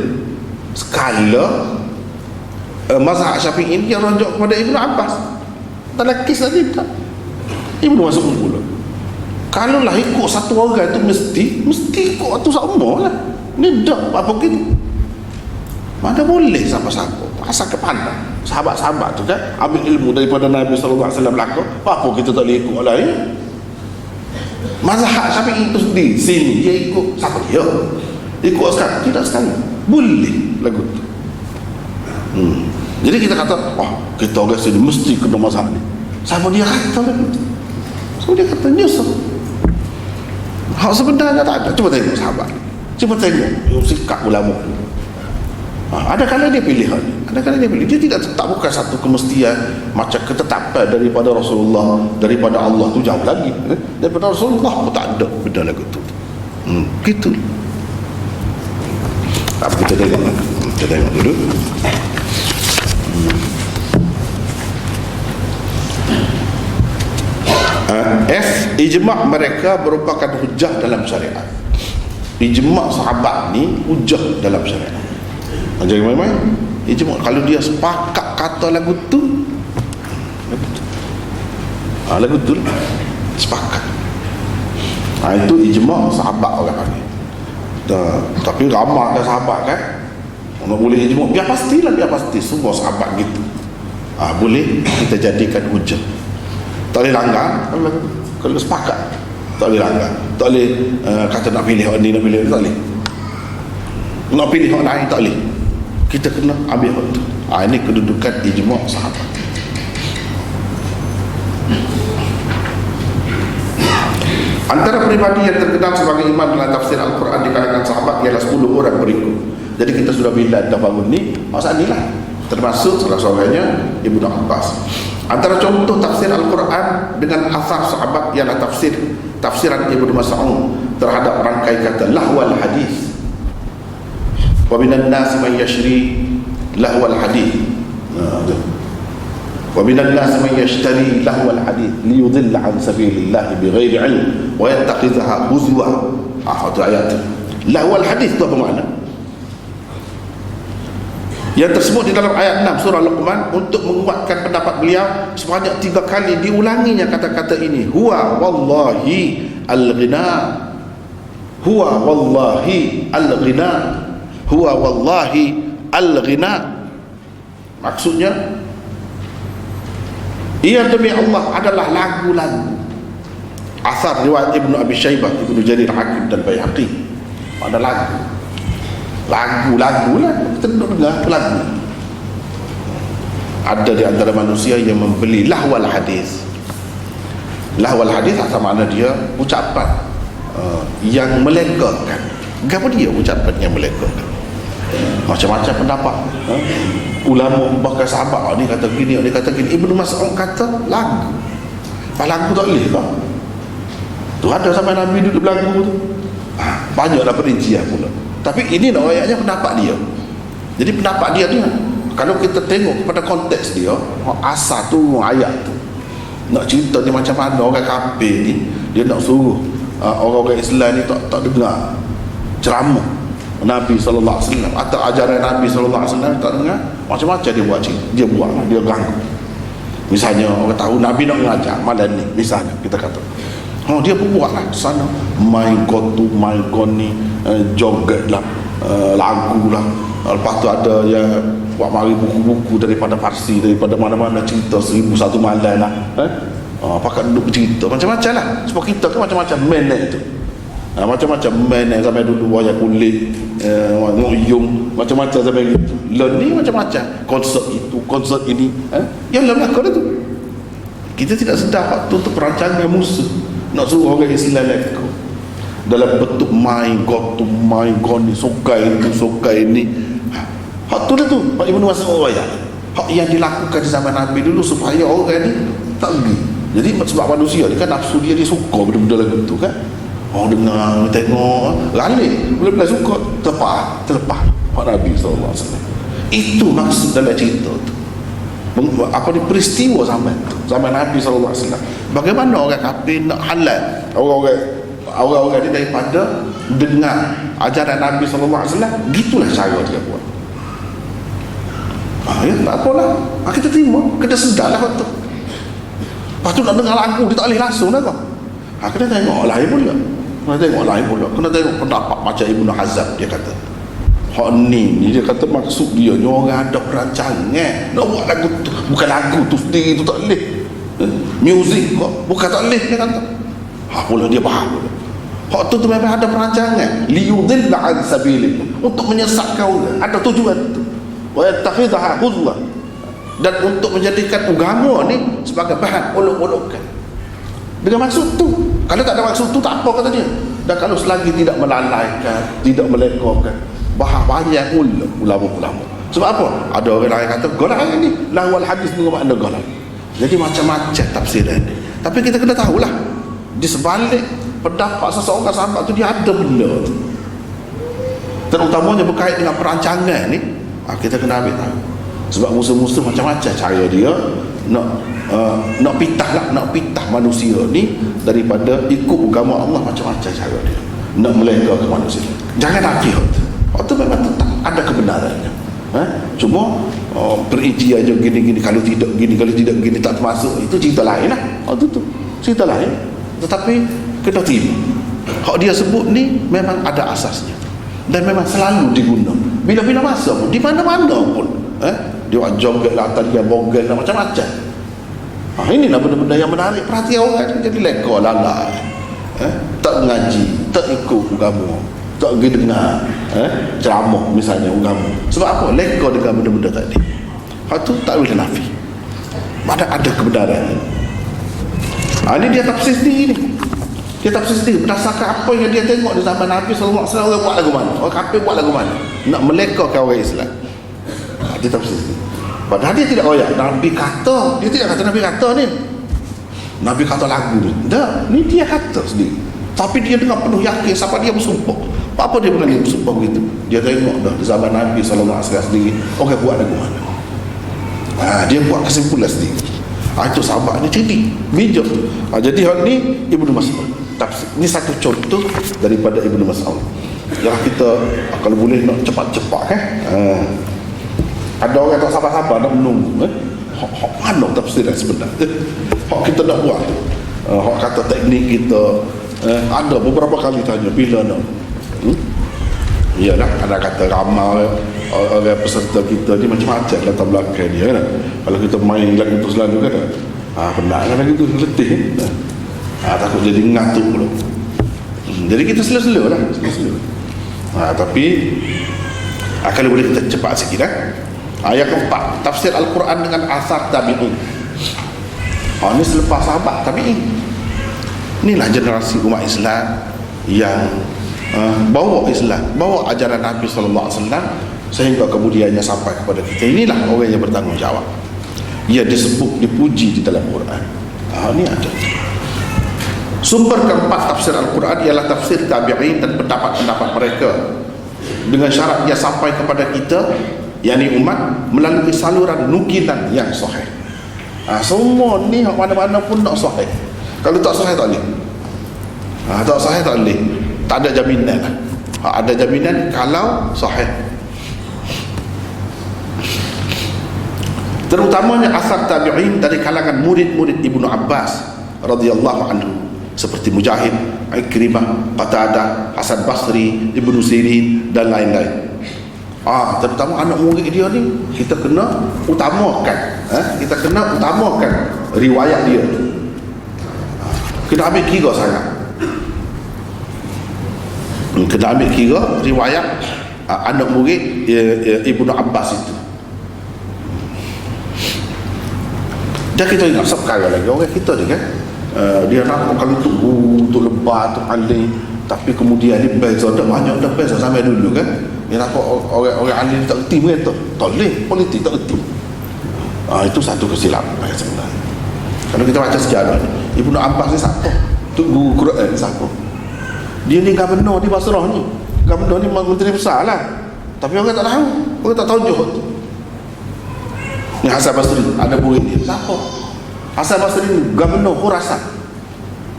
Skala mazhab Syafi'i ini yang rujuk kepada Ibnu Abbas. Tak ada kisah tidak. Ibnu masuk pula. Kalau lah ikut satu orang tu mesti ikut tu semua lah. Ni dak apa gitu. Mana boleh siapa-siapa. Asal kepandang. Sahabat-sahabat tu kan ambil ilmu daripada Nabi SAW belakang. Apa kita tak boleh ikut lain? Mazhab Syafi'i itu sendiri sini dia ikut siapa dia? Ikut sekarang? Tidak sekali. Boleh lagu tu. Jadi kita kata, kita orang sini mesti kena mazhab ni. Siapa dia kata begitu? So dia kata nyusul. Hak sebenarnya tak ada. Cuba tengok sahabat, cuba tengok sikap ulama. Ada kala dia pilih hal ni, ada kala dia pilih. Dia tidak tetap, bukan satu kemestian macam ketetapan daripada Rasulullah, daripada Allah tu jauh lagi. Daripada Rasulullah pun tak ada benda lagu tu. Gitu. Apa kita tengok? Kita tengok dulu. F. Ijma' mereka merupakan hujah dalam syariat. Ijma' sahabat ni hujah dalam syariat. Jangan main-main. Ijma' kalau dia sepakat kata lagu tu, lagu tu sepakat. Itu ijma' sahabat orang panggil. Tapi ramai dah sahabat kan, nak boleh ijma', biar pastilah, biar pasti semua sahabat gitu. Boleh kita jadikan hujah. Tak boleh langgar kalau sepakat, tak boleh langgar, tak boleh kata nak pilih orang ni, nak pilih orang, tak boleh, nak pilih orang lain, tak boleh. Kita kena ambil orang tu. Ini kedudukan ijma' sahabat. Antara peribadi yang terkenal sebagai imam dalam tafsir Al-Quran di kalangan sahabat ialah 10 orang berikut. Jadi kita sudah bila dah bangun ni, masa ni lah, termasuk salah seorangnya Ibnu Abbas. Antara contoh tafsir Al-Quran dengan asar sahabat ialah tafsiran Ibnu Mas'ud terhadap rangkai kata lahwal hadis. Wa minan nas man yashri lahwal hadis. Wa minan nas man yashtari lahwal hadis liyudilla an sabilillah bighairi ilm wa yattakhidhaha huzwa. Itu ayat. Lahwal hadis itu apa makna? Yang tersebut di dalam ayat 6 surah Luqman untuk menguatkan pendapat beliau sebanyak 3 kali diulanginya kata-kata ini. Huwa wallahi al-ghina, huwa wallahi al-ghina, huwa wallahi al-ghina. Maksudnya, ia demi Allah adalah lagu-lagu. Asar riwayat Ibnu Abi Syaibah, Ibnu Jarir Hakim dan Baihaqi. Ada lagu lah, kita duduk dengar lagu. Ada di antara manusia yang membeli lahwal hadis. Lahwal hadis asal makna dia ucapan yang melegakan. Apa dia ucapan yang melegakan? Macam-macam pendapat. Ulama bahkan sahabat ni kata gini, ni kata gini. Ibnu Mas'ud kata lagu. Lagu tak boleh tak? Tu ada sampai Nabi duduk lagu tu. Banyaklah perincian pula. Tapi ini nak ayatnya pendapat dia. Jadi pendapat dia ni, kalau kita tengok kepada konteks dia, asal tu ayat tu nak cerita ni macam mana orang kafir ni, dia nak suruh orang-orang Islam ni tak dengar ceramah Nabi sallallahu alaihi wasallam atau ajaran Nabi sallallahu alaihi wasallam, tak dengar, macam-macam dia buat cerita, dia buat, dia ganggu. Misalnya orang tahu Nabi nak mengajar malam ni, misalnya kita kata, dia pun buat lah sana, main gotu, main goni, joget lah, lagu lah. Lepas tu ada yang buat mari buku-buku daripada Parsi, daripada mana-mana, cerita 1001 malam lah. Pakai duduk bercerita macam-macam lah. Sebab kita kan macam-macam menek tu, macam-macam menek sampai dulu wayang kulit, ngoyong, macam-macam sampai gitu. Learning macam-macam, konsert itu, konsert ini, yang dalam akal tu kita tidak sedar waktu tu perancangan musuh nak suruh orang Islam laku dalam bentuk main gotu, main goni, sokai itu, sokai ini. Hak tu dah tu Pak Ibnu Mas'ud ya. Hak yang dilakukan di zaman Nabi dulu supaya orang ni tak pergi. Jadi sebab manusia ni kan nafsu dia suka benda-benda lagu tu kan. Dengar, tengok, lalik, boleh suka, terlepas Pak Nabi SAW. Itu maksud dalam cerita tu. Apa ni, peristiwa zaman Nabi SAW. Bagaimana orang kafir nak halal orang-orang ni daripada dengar ajaran Nabi SAW. Gitulah cara dia buat. Ya, tak apalah, kita terima, kita sedar lah waktu. Lepas tu nak dengar lagu, dia tak boleh langsung dah kau. Kena tengok lain pula, kena tengok pendapat macam Ibnu Hazm. Dia kata hak ni dia kata maksud dia ni orang ada perancangan nak buat lagu tu, bukan lagu tu sendiri tu tak boleh, muzik kok bukan tak boleh, dia kata. Pula dia faham pula hak tu memang ada perancangan liyudilla an sabilillah, untuk menyesatkan orang, ada tujuan tu. Wa yattakhidha huzwa, dan untuk menjadikan agama ni sebagai bahan olok-olokan. Dengan maksud tu, kalau tak ada maksud tu tak apa kata dia. Dan kalau selagi tidak melalaikan, tidak melekokan, bahaya ulama-ulama. Sebab apa? Ada orang lain kata golongan ni lahwal hadis dengan makna golongan. Jadi macam-macam tafsiran ni. Tapi kita kena tahulah, di sebalik pendapat seseorang sahabat tu dia ada benda tu. Terutamanya berkait dengan perancangan ni, kita kena ambil tahu. Sebab musuh-musuh macam-macam cara dia nak pitah manusia ni daripada ikut agama Allah, macam-macam cara dia nak meleka ke manusia. Jangan nakir tu memang tetap ada kebenarannya. Cuma periji aja gini-gini, kalau tidak gini tak termasuk, itu cerita lain lah. Tu cerita lain. Tetapi kena terima hak dia sebut ni memang ada asasnya dan memang selalu diguna bila-bila masa pun, di mana-mana pun. Dia joget lah, talian bogel lah, macam-macam. Inilah benda-benda yang menarik perhatian orang. Jadi leka lalai, tak mengaji, tak ikut agama, tak pergi dengar ceramah misalnya agama. Sebab apa? Leka dengan benda-benda tadi. Itu tak boleh nafi, ada kebenaran. Ini dia tafsir sendiri ni. Dia tafsir sendiri berdasarkan apa yang dia tengok di zaman Nabi SAW. Orang buat lagu mana, orang kafir buat lagu mana, nak melekakan orang Islam. Dia tafsir sendiri. Padahal dia tidak royak Nabi kata, dia tidak kata Nabi kata ni, Nabi kata lagu ni. Tak, ni dia kata sendiri. Tapi dia dengan penuh yakin sampai dia bersumpah. Apa dia berani bersumpah begitu? Dia tengok dah di zaman Nabi SAW sendiri orang buat lagu mana. Dia buat kesimpulan sendiri. Itu sahabat ni cerdik, bijak. Jadi hal ni Ibnu Mas'ud tafsir. Ini satu contoh daripada Ibnu Mas'ud. Yang kita kalau boleh nak cepat-cepat ada orang tak sabar-sabar nak menunggu hak mana tafsir yang sebenar. Hak kita nak buat, hak kata teknik kita, ada beberapa kali tanya bila nak. Iyalah, ada kata ramai orang peserta kita ni macam-macam latar belakang dia kan. Kalau kita main lagu tu selalu kan, penat kan lagu tu, letih. Takut jadi ngantuk pula. Jadi kita slow-slow lah, tapi kalau boleh kita cepat sikit Ayat keempat, tafsir Al-Quran dengan asar tabi'in. Ini selepas sahabat tabi'in. Inilah generasi umat Islam yang bawa Islam, bawa ajaran Nabi SAW sehingga kemudiannya sampai kepada kita. Inilah orang yang bertanggungjawab. Ia disebut, dipuji di dalam Quran. Ini ada. Sumber keempat tafsir Al-Quran ialah tafsir tabi'in dan pendapat-pendapat mereka, dengan syarat ia sampai kepada kita, yakni umat, melalui saluran nukilan yang sahih. Semua ni mana-mana pun nak sahih. Kalau tak sahih tak boleh. Tak sahih tak boleh. Tak ada jaminan lah. Ada jaminan kalau sahih. Terutamanya asar tabi'in dari kalangan murid-murid Ibnu Abbas radhiyallahu anhu, seperti Mujahid, Ikrimah, Qatadah, Hasan Basri, Ibnu Sirin dan lain-lain. Terutama anak murid dia ni kita kena utamakan, kita kena utamakan riwayat dia. Kena ambil kira sangat. Kena ambil kira riwayat anak murid Ibnu Abbas itu. Dan kita ingat sekarang lagi orang kita ni kan, dia nak kalau untuk lebar, untuk alim, tapi kemudian dia beza, dah banyak dah beza sampai dulu kan. Dia nampak orang alim tak erti mereka, tak boleh politik tak erti. Itu satu kesilapan sebenarnya. Kalau kita baca sejarah, Ibnu Abbas ni siapa? Tu guru Quran siapa? Dia ni gubernur di Basrah ni, gubernur ni menteri besar lah, tapi orang tak tahu, orang tak tahu Johor tu. Ni Hasan Basri, ada murid dia, siapa? Hasan Basri ni gubernur Khurasan,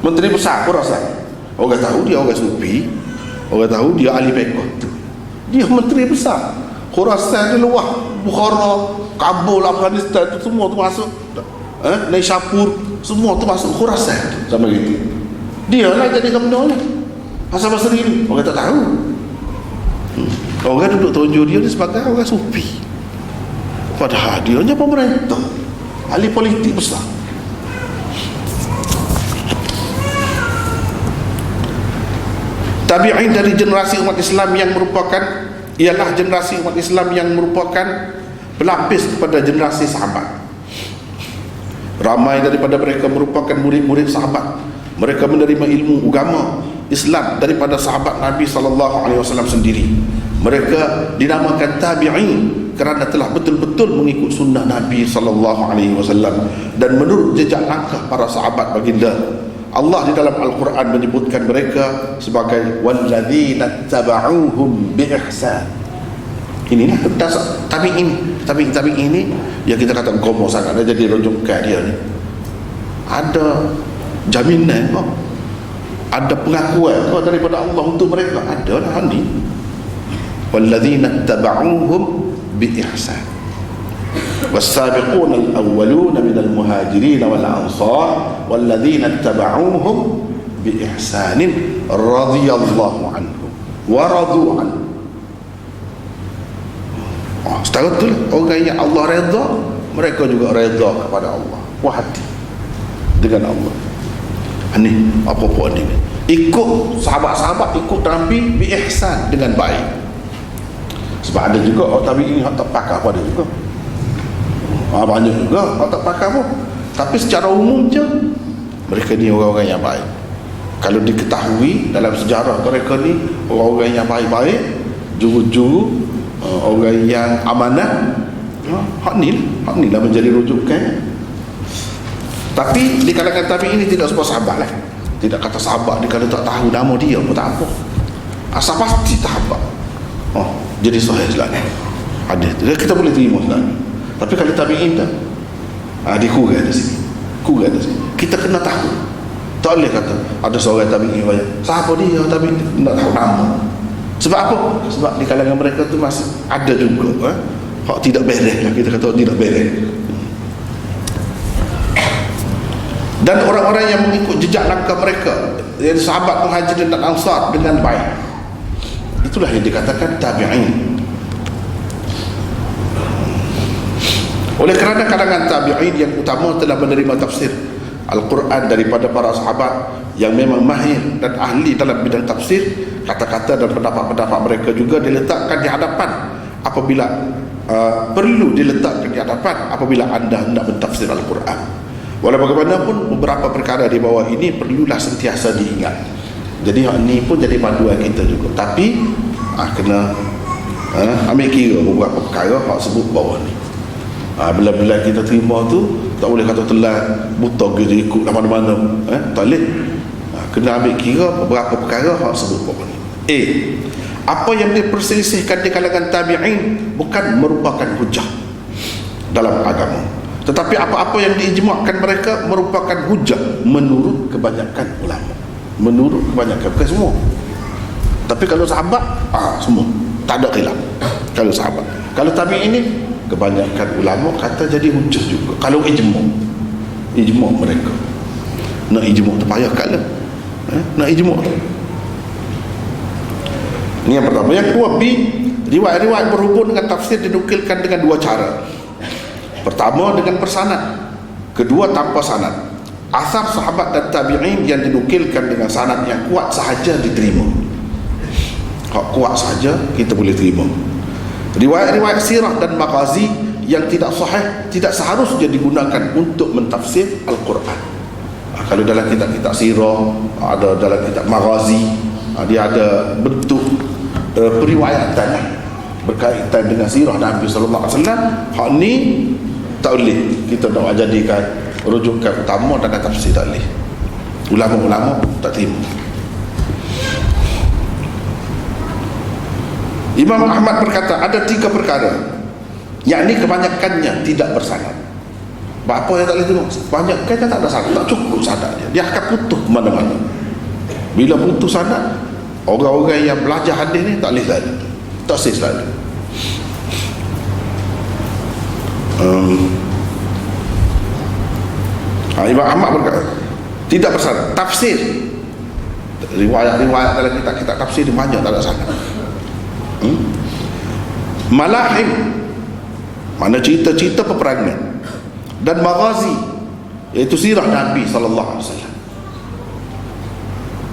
menteri besar Khurasan. Orang tahu dia orang sufi, orang tahu dia ahli fiqh. Dia menteri besar Khurasan, dia luah Bukhara, Kabul, Afghanistan tu semua tu masuk, Naishapur semua tu masuk Khurasan sama gitu. Dia lah jadi gubernur ni Hasan Basri ni. Orang tak tahu. Orang duduk tunjuk dia ni sebagai orang sufi, padahal dia hanya pemerintah, ahli politik besar. Tabi'in dari generasi umat Islam yang merupakan, ialah generasi umat Islam yang merupakan pelapis kepada generasi sahabat. Ramai daripada mereka merupakan murid-murid sahabat. Mereka menerima ilmu agama Islam daripada sahabat Nabi SAW sendiri. Mereka dinamakan tabi'in kerana telah betul-betul mengikut sunnah Nabi SAW dan menurut jejak langkah para sahabat baginda. Allah di dalam Al-Quran menyebutkan mereka sebagai walladzina taba'uhum biihsan. Inilah dasar tabi'in. Tabi'in ini yang kita kata gomo sangat, ada jadi rujukan dia ni. Ada jaminan kok, ada pengakuan kok daripada Allah untuk mereka. Ada lah ni. Walladzina taba'uhum biihsan. والسابقون الأولون من المهاجرين والأنصار والذين اتبعوهم بإحسان رضي الله عنهم ورضوا عنه. Setara tu orang yang Allah redha, mereka juga redha kepada Allah, puas hati dengan Allah. Ini apa-apa ni, ikut sahabat-sahabat, ikut Nabi bi ihsan, dengan baik. Sebab ada juga orang tabi'in yang tak pakar pada juga. Banyak juga orang tak pakar pun, tapi secara umum je mereka ni orang-orang yang baik. Kalau diketahui dalam sejarah mereka ni orang-orang yang baik-baik, juru-juru, orang yang amanah, hak ni lah menjadi rujukan. Tapi di kalangan tabi'in ini tidak semua sahabat lah. Tidak kata sahabat ni kalau tak tahu nama dia pun tak apa, asal pasti sahabat jadi sahih selalu. Ada kita boleh terima selalu. Tapi kalau tabi'in dah dia kurang di sini, kurang di sini. Kita kena tahu. Tak boleh kata ada seorang tabi'in banyak, siapa dia tabi'in, tak tahu nama. Sebab apa? Sebab di kalangan mereka tu masih ada juga hak tidak beres lah, kita kata tidak beres. Dan orang-orang yang mengikut jejak langkah mereka, yang sahabat Muhajirin dan Ansar dengan baik, itulah yang dikatakan tabi'in. Oleh kerana kalangan tabi'in yang utama telah menerima tafsir Al-Quran daripada para sahabat yang memang mahir dan ahli dalam bidang tafsir, kata-kata dan pendapat-pendapat mereka juga diletakkan di hadapan apabila perlu diletakkan di hadapan apabila anda hendak mentafsir Al-Quran. Walau bagaimanapun, beberapa perkara di bawah ini perlulah sentiasa diingat. Jadi ini pun jadi panduan kita juga. Tapi kena ambil kira beberapa perkara hak sebut bawah ni. Bila-bila kita terima tu tak boleh kata telan buta kita ikut mana-mana, tak boleh. Kena ambil kira beberapa perkara hak sebut bawah ni. Apa yang diperselisihkan di kalangan tabi'in bukan merupakan hujah dalam agama, tetapi apa-apa yang diijma'kan mereka merupakan hujah menurut kebanyakan ulama. Menurut kebanyakan, bukan semua. Tapi kalau sahabat semua tak ada khilaf. Kalau sahabat, kalau tabi'in ini kebanyakan ulama kata jadi hujah juga. Kalau ijma' mereka, nak ijma' tu payah kat lah, nak ijma' tu. Ini yang pertama. Yang kedua, riwayat-riwayat berhubung dengan tafsir dinukilkan dengan dua cara. Pertama dengan bersanad, kedua tanpa sanad. Asar sahabat dan tabi'in yang dinukilkan dengan sanad yang kuat sahaja diterima. Hak kuat sahaja kita boleh terima. Riwayat-riwayat sirah dan maghazi yang tidak sahih tidak seharusnya digunakan untuk mentafsir Al-Quran. Kalau dalam kitab-kitab sirah, ada dalam kitab maghazi, dia ada bentuk periwayatan berkaitan dengan sirah Nabi sallallahu alaihi wasallam. Hak ni tak boleh kita nak jadikan rujukan utama dalam tafsir, tak boleh. Ulama-ulama tak terima. Imam Ahmad berkata ada 3 perkara, yakni kebanyakannya tidak bersanad. Apa yang tak boleh terima? Kebanyakannya tak ada sanad, tak cukup sanad dia akan putus mana-mana. Bila putus sanad, orang-orang yang belajar hadis ni tak boleh selalu, tak boleh selalu. Imam Ahmad berkata tidak bersanad. Tafsir, riwayat-riwayat dalam kitab-kitab tafsir banyak tak ada sanad. Malahim, mana cerita-cerita peperangan, dan maghazi, iaitu sirah Nabi SAW.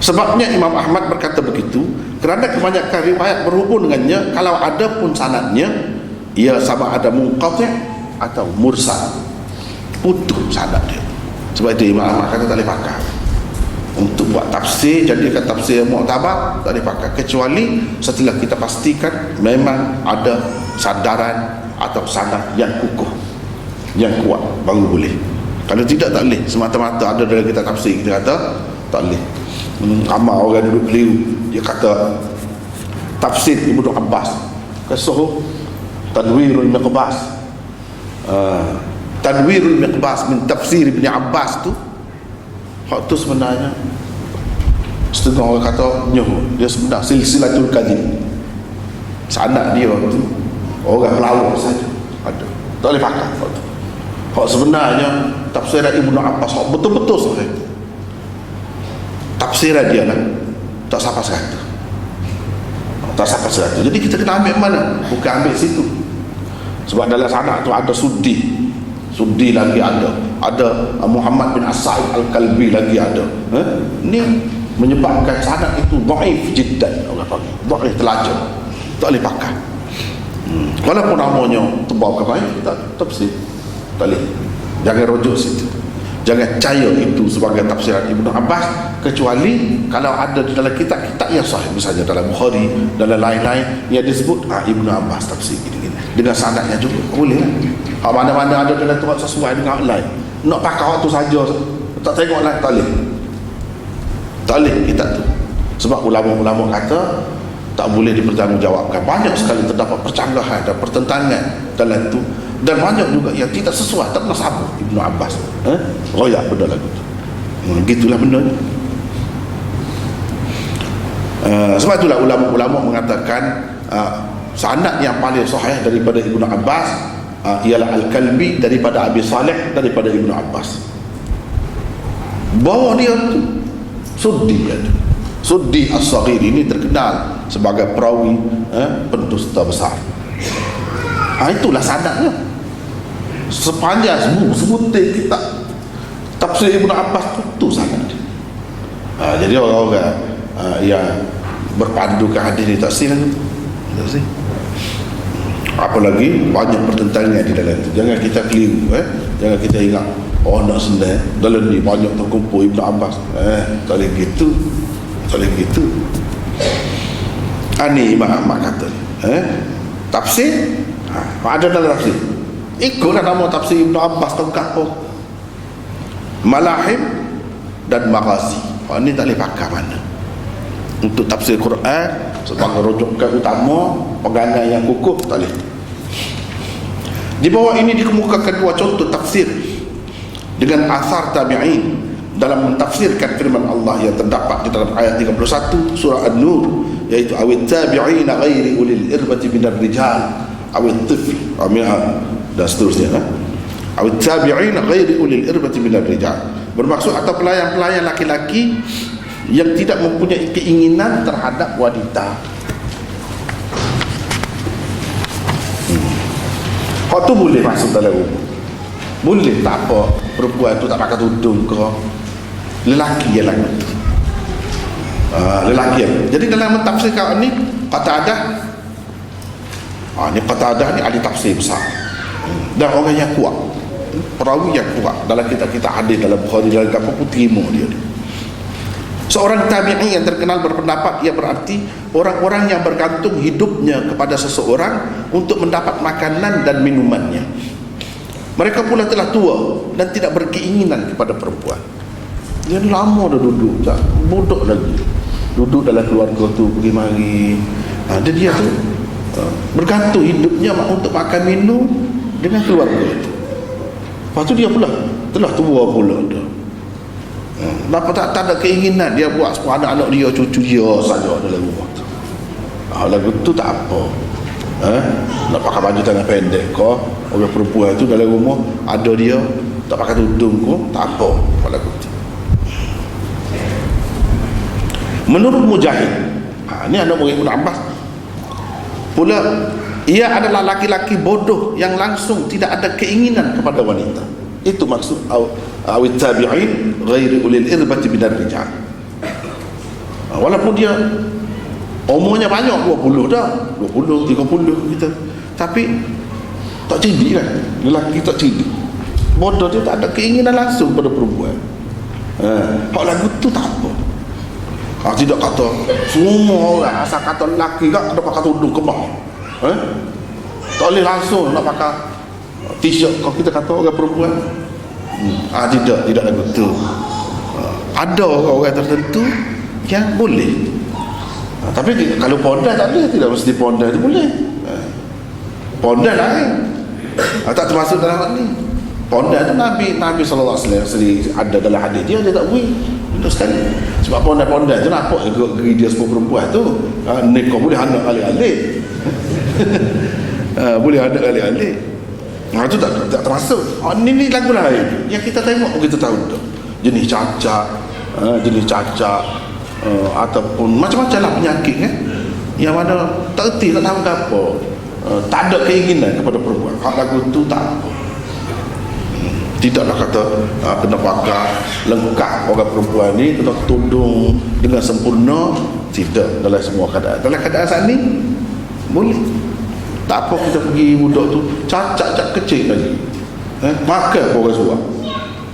Sebabnya Imam Ahmad berkata begitu kerana kebanyakan riwayat berhubung dengannya, kalau ada pun sanadnya ia sama ada munqati' atau mursal, putus sanad dia. Sebab itu Imam Ahmad kata tak boleh pakai untuk buat tafsir, jadikan tafsir muktabar, tak boleh pakai kecuali setelah kita pastikan memang ada sandaran atau sanad yang kukuh, yang kuat, baru boleh. Kalau tidak, tak boleh. Semata-mata ada dalam kitab tafsir kita kata tak boleh. Ramai orang duduk keliru, dia kata tafsir Ibnu Abbas kesuh Tadwirul Miqbas, Tadwirul Miqbas min tafsir Ibnu Abbas tu, hak tu sebenarnya setengah orang kata nyoh, dia sebenarnya silsilatul kadhib, sanad dia tu orang pelawak saja ada, tak boleh pakai hak tu. Hak sebenarnya tafsiran Ibnu Abbas hak betul-betul sahih, tafsiran dia lah tak sampai 100, tak sampai 100. Jadi kita kena ambil mana? Bukan ambil situ. Sebab dalam sanad tu ada Suddi lagi ada Muhammad bin As-Sa'id Al-Kalbi lagi ada. Ini menyebabkan sanad itu dhaif jiddan, orang panggil dhaif telajam, tak boleh pakai. Walaupun namanya tebal ke baik, tak tafsir, tak boleh. Jangan rujuk situ, jangan percaya itu sebagai tafsiran Ibnu Abbas, kecuali kalau ada di dalam kitab-kitab yang sahih, misalnya dalam Bukhari, dalam lain-lain yang disebut Ibnu Abbas tafsir gini-gini dengan sanadnya juga boleh lah. Mana-mana ada dalam tempat sesuai dengan lain, nak pakai waktu saja, tak tengok lah, tak boleh, tak boleh kitab tu. Sebab ulama-ulama kata tak boleh dipertanggungjawabkan. Banyak sekali terdapat percanggahan dan pertentangan dalam itu, dan banyak juga yang tidak sesuai, tak pernah sama Ibnu Abbas royak benda lagu tu. Gitulah benda ni. Sebab itulah ulama-ulama mengatakan sanad yang paling sahih daripada Ibnu Abbas ialah Al-Kalbi daripada Abi Saleh daripada Ibnu Abbas. Bawah dia tu Suddi ada. Suddi As-Saghir ini terkenal sebagai perawi pendusta besar. Itulah sanadnya. Sepanjang sebutir kita tafsir Ibnu Abbas tu sanad. Jadi orang-orang yang berpandukan hadis di tafsir itu, apalagi banyak pertentangan di dalam itu. Jangan kita keliru, jangan kita ingat nak senang dalam ni banyak terkumpul Ibnu Abbas, tak boleh gitu, tak boleh gitu. Ini Imam Ahmad kata tafsir ada dalam tafsir, ikutlah nama tafsir Ibnu Abbas tengkap apa, Malahim dan Maghazi. Ini tak boleh pakai mana untuk tafsir Quran sebagai rujukan utama, pegangan yang kukuh, tak boleh. Di bawah ini dikemukakan dua contoh tafsir dengan asar tabi'in dalam mentafsirkan firman Allah yang terdapat di dalam ayat 31 surah An-Nur, iaitu awit tabi'ina ghairi ulil irbati minar rijal awit tifl dan seterusnya. Awit tabi'ina ghairi ulil irbati minar rijal bermaksud atau pelayan-pelayan laki-laki yang tidak mempunyai keinginan terhadap wanita. Hak tu boleh masuk dalam rumah, boleh, tak apa. Perempuan tu tak pakai tudung ke, lelaki yang lagu tu, lelaki yang. Jadi dalam tafsir kau ni Qatadah, ni Qatadah ni ahli tafsir besar dan orang yang kuat, perawi yang kuat dalam kita hadis dalam Bukhari, dalam apa pun terima dia. Seorang tabi'i yang terkenal berpendapat ia berarti orang-orang yang bergantung hidupnya kepada seseorang untuk mendapat makanan dan minumannya. Mereka pula telah tua dan tidak berkeinginan kepada perempuan. Dia lama dah duduk, tak bodoh lagi, duduk dalam keluarga tu pergi mari. Dia tu bergantung hidupnya untuk makan minum dengan keluarga tu. Lepas tu dia pula telah tua pula dah. Tak ada keinginan dia buat semua anak-anak dia, cucu dia saja dalam rumah tu. Lagu tu tak apa. Nak pakai baju tangan pendek kau, orang perempuan tu dalam rumah ada dia tak pakai tudung kau, tak apa lagu tu. Menurut Mujahid, ini anak murid Ibnu Abbas pula, ia adalah laki-laki bodoh yang langsung tidak ada keinginan kepada wanita. Itu maksud awit tabi'in ghairi ulil irbati binar rijal. Walaupun dia umurnya banyak, 20 dah, 20, 30 kita, tapi Tak cerdik kan, lelaki tak cerdik, bodoh, dia tak ada keinginan langsung pada perempuan. Hak lagu tu tak apa. Tidak kata semua orang asal kata lelaki tak kena pakai tudung kebal. Tak boleh langsung nak pakai t-shirt kalau kita kata orang perempuan. Tidak lagu tu. Ada orang tertentu yang boleh. Tapi kalau pondan tak boleh, tidak mesti pondan itu boleh. Pondan lain. Tak termasuk dalam ni. Pondan tu Nabi sallallahu alaihi wasallam ada dalam hadis dia tak boleh. Itu sekali. Sebab pondan-pondan tu nampak geri dia sebuah perempuan tu. Nikah boleh anak alik-alik. Boleh anak alik-alik. Itu tak termasuk. Ni lagu lain yang kita tengok kita tahu tu. Jenis cacat, ataupun macam-macam lah penyakit kan, yang mana tak erti, tak tahu apa, tak ada keinginan kepada perempuan. Hak lagu tu tak apa. Tidaklah kata kena pakai lengkap orang perempuan ni, kena tudung dengan sempurna. Tidak, dalam semua keadaan. Dalam keadaan saat ni boleh. Tak apa kita pergi budak tu cacat kecil lagi, makan apa orang suruh.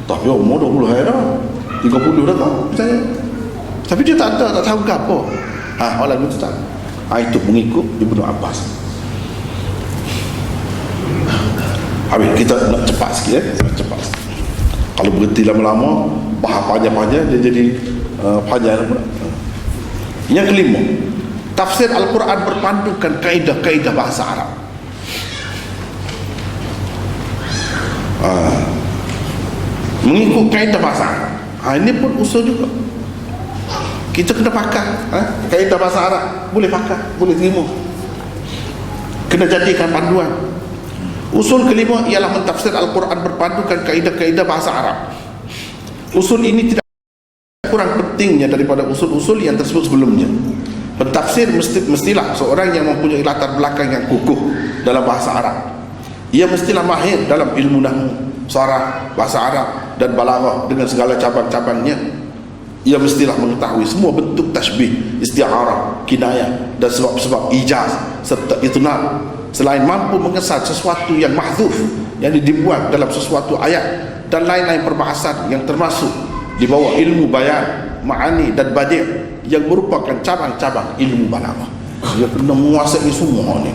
Tapi umur 20 hari dah, 30 dah tak misalnya. Tapi dia tak tahu ke apa. Orang lagu tu tak. Itu mengikut Ibnu Abbas. Habis kita nak cepat sikit cepat. Kalau berhenti lama-lama, bahas panjang-panjang dia jadi panjang pula. Yang kelima, tafsir Al-Quran berpandukan kaedah-kaedah bahasa Arab. Mengikut kaedah bahasa Arab. Ini pun usul juga. Kita kena pakai kaedah bahasa Arab. Boleh pakai, boleh terima, kena jadikan panduan. Usul kelima ialah mentafsir Al-Quran berpandukan kaedah-kaedah bahasa Arab. Usul ini tidak kurang pentingnya daripada usul-usul yang tersebut sebelumnya. Pentafsir mestilah seorang yang mempunyai latar belakang yang kukuh dalam bahasa Arab. Ia mestilah mahir dalam ilmu nahwu, sarah, bahasa Arab dan balaghah dengan segala cabang-cabangnya. Ia mestilah mengetahui semua bentuk tasbih, isti'arah, kinayah dan sebab-sebab ijaz serta itnab. Selain mampu mengesat sesuatu yang mahdzuf yang dibuat dalam sesuatu ayat dan lain-lain perbahasan yang termasuk di bawah ilmu bayan, ma'ani dan badi' yang merupakan cabang-cabang ilmu balaghah. Dia kena menguasai semua ni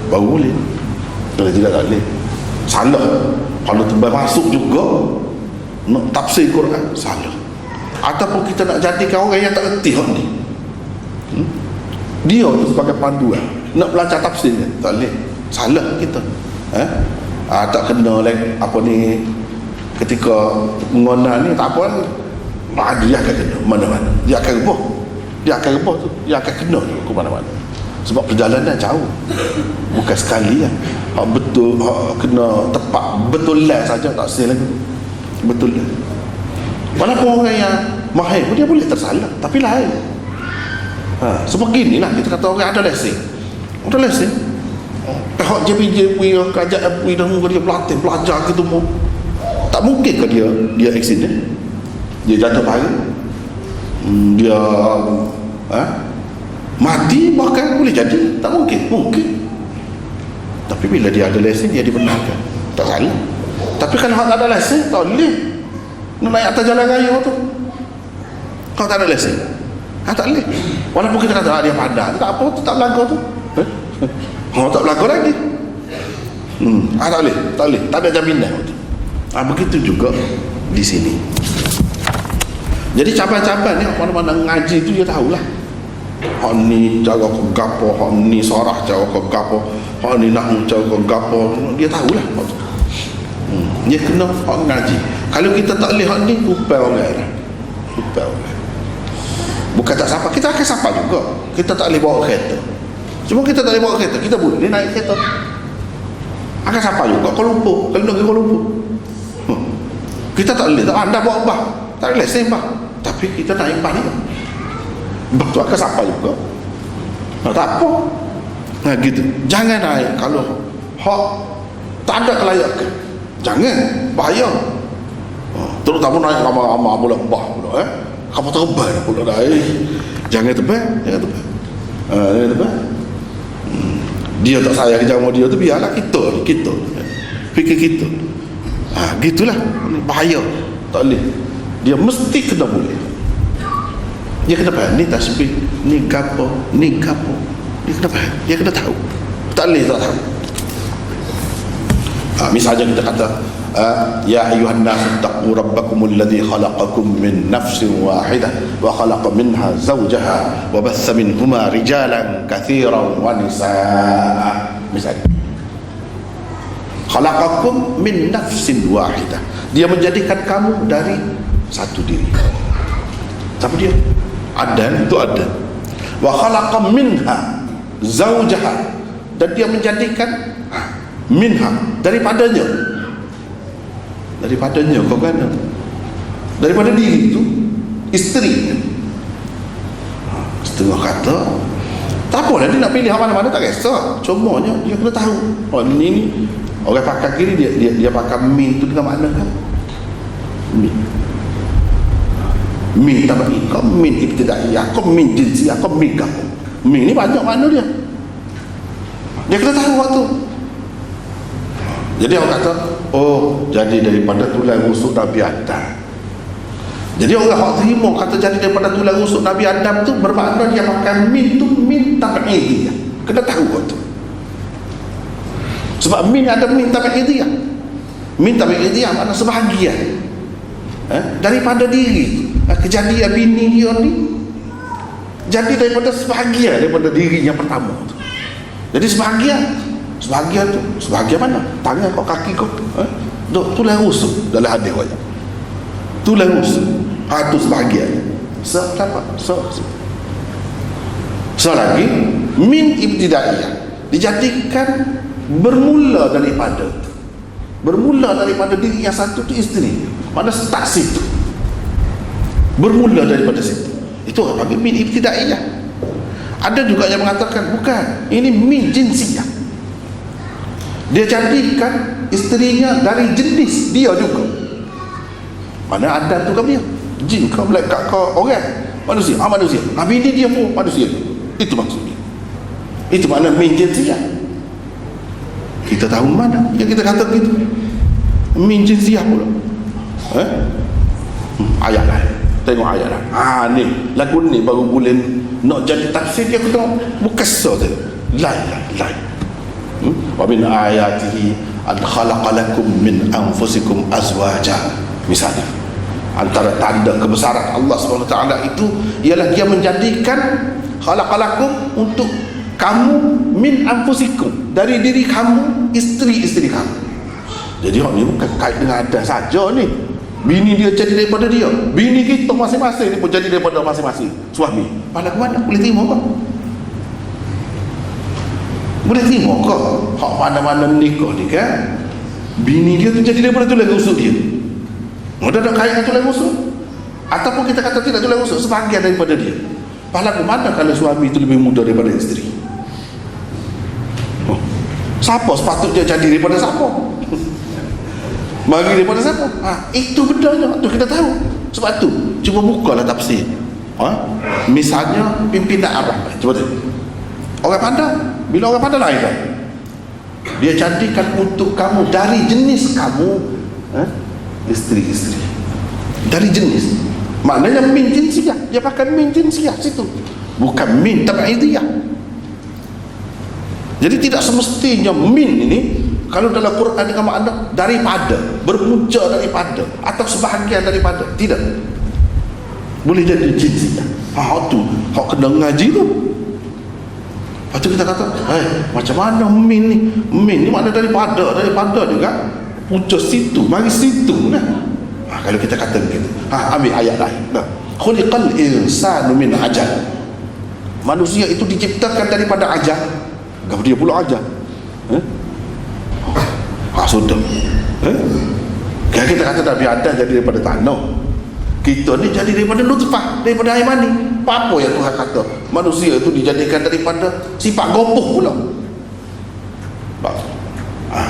baru boleh. Kalau tidak tak boleh. Salah. Kalau tebal masuk juga nak tafsir Quran, salah. Ataupun kita nak jadikan orang yang tak erti hak ni, dia tu sebagai panduan nak belajar tafsirnya, tak boleh. Salah kita. Tak kena like apa ni, ketika mengenal ni tak apa lagi, dia akan kena mana-mana, dia akan rebah tu, dia akan kena ke mana-mana. Sebab perjalanan jauh, bukan sekali ya. Betul, kena tepat, betul lah saja, tak sel lagi, betul lah. Walaupun orang yang mahir pun dia boleh tersalah, tapi lain. Sebab gini lah, kita kata orang ada lesen, pihak JPJ punya kerajaan punya dah dia berlatih, belajar gitu pun tak mungkin ke dia accident, dia jatuh pagi, dia mati, bahkan boleh jadi, tak mungkin. Tapi bila dia ada lesen, dia dibenarkan, tak salah. Tapi kalau tak ada lesen, tak boleh nak naik atas jalan raya tu. Kalau tak ada lesen, tak boleh. Walaupun kita kata dia pandai, tak apa tu, tak berlaku tu, tak berlaku lagi. Tak boleh, tak ada jaminan tu. Begitu juga di sini. Jadi cabang-cabang ni, mana-mana ngaji tu dia tahulah. Hak ni cara kau gapo, hak ni sarah cara kau gapo, hak ni nahwu cara kau gapo, dia tahulah. Dia kena hak ngaji. Kalau kita tak boleh hak ni, lupa orang lah. Bukan tak sapa, kita akan sapa juga. Kita tak boleh bawa kereta, cuma kita tak boleh bawa kereta, kita boleh naik kereta, akan sapa juga. Kau lupa, kalau nak pergi Kuala Lumpur, kita tak boleh, anda bawa bah, tak boleh lesen bah, tapi kita naik bah ni, bah tu akan sapa juga. Tak apa. Gitu. Jangan naik kalau hak tak ada kelayakan. Jangan, bahaya. Terutama naik ramai-ramai pula bah pula, kamu terbang pula dah. Jangan terbang. Dia tak sayang sama dia tu, biarlah kita fikir kita. Gitulah, bahaya. Tak boleh. Dia mesti kena boleh. Dia kena faham ni tasbih, ni gapo. Dia kena faham, dia kena tahu. Tak boleh tak tahu. Misalnya kita kata ya ayuhan nas taqu rabbakumul ladzi khalaqakum min nafsin wahidah wa khalaqa minha zawjaha wa batha minhuma rijalan katsiran wa nisaa. Misalnya khalaqakum min nafsin wahidah, dia menjadikan kamu dari satu diri. Siapa dia? Adan, itu Adan. Wa khalaqa minha zawjaha, dan dia menjadikan minha, daripadanya kau kan, daripada diri itu isteri. Setengah kata tak apalah, dia nak pilih mana-mana tak kisah, cumanya dia kena tahu ini orang pakai kiri, dia pakai min tu dengan makna kan, min tabai, kau min ibtidaiyah, kau min jinsiyah, kau min kamu. Min ni banyak makna dia kena tahu waktu. Jadi orang kata, jadi daripada tulang rusuk Nabi Adam. Jadi orang terima kata jadi daripada tulang rusuk Nabi Adam tu bermakna dia makan min tu min tabi'idiyah. Kena tahu waktu. Sebab min ada min tabi'idiyah. Min tabi'idiyah makna sebahagian daripada diri. Kejadian bini dia ni jadi daripada sebahagian daripada diri yang pertama tu. Jadi sebahagian tu, sebahagian mana? Tangan kau, kaki kau, tulang rusuk dalam hadis banyak. Tulang rusuk, tu sebahagian. Berapa? Lagi min ibtidaiyah, dijadikan bermula daripada diri yang satu tu isteri. Mana start situ, bermula daripada situ. Itu orang panggil min ibtidaiyah. Ada juga yang mengatakan bukan, ini min jinsiyah. Dia jadikan isterinya dari jenis dia juga. Mana ada tu kau dia, jin kau, malaikat kau, orang, manusia, manusia. Bini dia pun manusia. Itu maksudnya. Itu makna min jinsiyah. Kita tahu mana yang kita kata begitu, min jinsiyah pula. Ayat lain, tengok ayat lain. Ni lagu ni baru boleh nak jadi tafsir dia, kita bukan saja lain. Wa min ayatihi an khalaqa lakum min anfusikum azwaja. Misalnya antara tanda kebesaran Allah SWT itu ialah dia menjadikan khalaqa lakum untuk kamu min anfusikum, dari diri kamu isteri-isteri kamu. Jadi ni bukan kait dengan ada saja ni. Bini dia jadi daripada dia, bini kita masing-masing ni pun jadi daripada masing-masing suami. Pada ke mana boleh terima kau? Boleh terima kau? Hak mana-mana nikah ni kan, bini dia tu jadi daripada tulang rusuk dia. Ada kait dengan tulang rusuk, ataupun kita kata tidak tulang rusuk, sebahagian daripada dia. Pada ke mana kalau suami itu lebih muda daripada isteri? Siapa sepatutnya jadi daripada siapa? Bagi daripada siapa? Itu bedanya, tu kita tahu. Sebab tu cuba bukalah tafsir. Misalnya pimpinan Arab, cuba tengok. Orang pandai, bila orang pandai lain, dia jadikan untuk kamu dari jenis kamu isteri-isteri. Dari jenis. Maknanya min jinsiyah, dia pakai min jinsiyah situ. Bukan min tabi'idiyah. Jadi tidak semestinya min ini kalau dalam Quran dengan makna daripada, berpunca daripada, atau sebahagian daripada, tidak. Boleh jadi jinsiyah. Tu hak kena ngaji tu. Lepas tu kita kata, macam mana min ni? Min ni makna daripada juga. Punca situ, mari situ nah. Kalau kita kata begitu, ambil ayat lain. Khuliqal insanu min ajal. Manusia itu diciptakan daripada ajal. Kenapa dia pula ajal? Sudah. Kita kata Nabi Adam jadi daripada tanah, kita ni jadi daripada nutfah, daripada air mani. Apa yang Tuhan kata manusia itu dijadikan daripada sifat gopoh pula.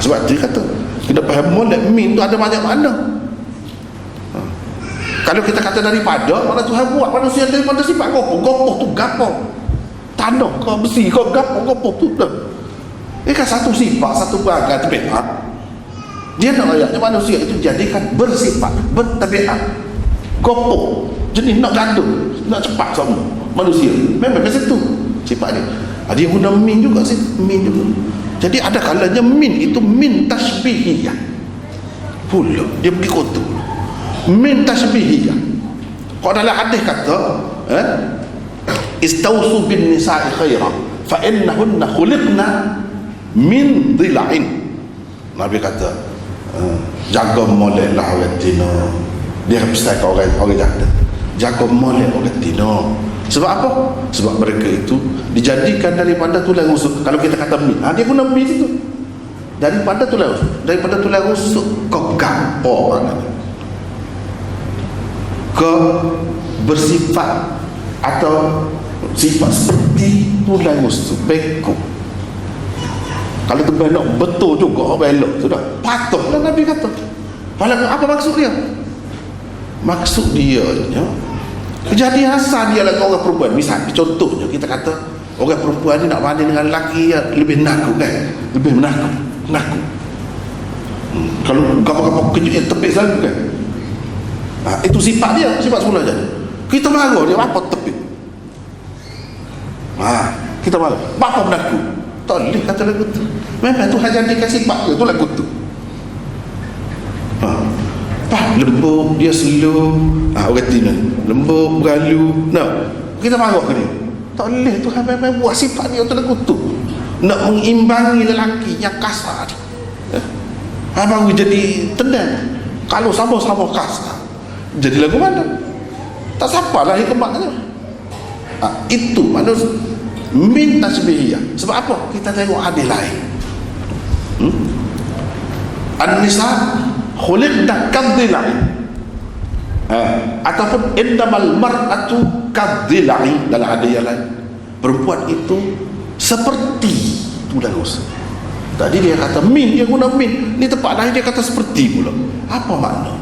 Sebab dia kata kita faham molek min tu ada banyak makna. Kalau kita kata daripada, mana Tuhan buat manusia daripada sifat gopoh. Gopoh tu gapo? Tanah kau, besi kau, gapo tu dah. Ini kan satu sifat, satu bagai tabiat. Dia nak ayatnya manusia itu jadikan bersifat, bertabiat, kopok, jenis nak gaduh, nak cepat semua manusia. Memang macam tu sifat dia. Dia guna min juga sih, min juga. Jadi ada kalanya min itu min tasbihiyah. Pula dia pergi kotor. Min tasbihiyah. Kalau dalam hadis kata, istausu bin nisa'i khaira fa innahunna khuliqna min dhila'in. Nabi kata, jaga molek lah orang Tino. Dia pesan ke orang jahat. Jaga molek orang Tino. Sebab apa? Sebab mereka itu dijadikan daripada tulang rusuk. Kalau kita kata min, dia guna min itu. Daripada tulang rusuk. Daripada tulang rusuk ke gapo maknanya. Ke bersifat atau sifat seperti tulang rusuk, beko. Kalau tu belok betul juga belok sudah. Patutlah Nabi kata. Walau apa maksud dia? Maksud dia kejadian asal dia lah orang perempuan. Misal contohnya kita kata orang perempuan ni nak mandi dengan lelaki ya, lebih menakut kan? Lebih menakut. Kalau gapo-gapo kejut yang tepik selalu kan? Itu sifat dia, sifat semula je. Kita marah dia apa tepik. Kita marah. Apa menakut? Tak boleh kata lagu tu. Memang Tuhan jadikan sifat dia tu lagu tu. Lembut, dia slow. Orang Tina lembut, beralu. Kita marah ke dia? Tak boleh. Tuhan memang buat sifat dia tu lagu tu. Nak mengimbangi lelaki yang kasar. Baru jadi tenang. Kalau sama-sama kasar, jadi lagu mana? Tak sapalah hikmahnya. Itu manusia min tasbihiyah. Sebab apa? Kita tengok hadis lain. An-nisa khuliqna kadhila'i. Ataupun innamal mar'atu kadhila'i, dalam hadis yang lain. Perempuan itu seperti tulang rusuk. Tadi dia kata min, dia guna min. Ni tempat lain dia kata seperti pula. Apa makna?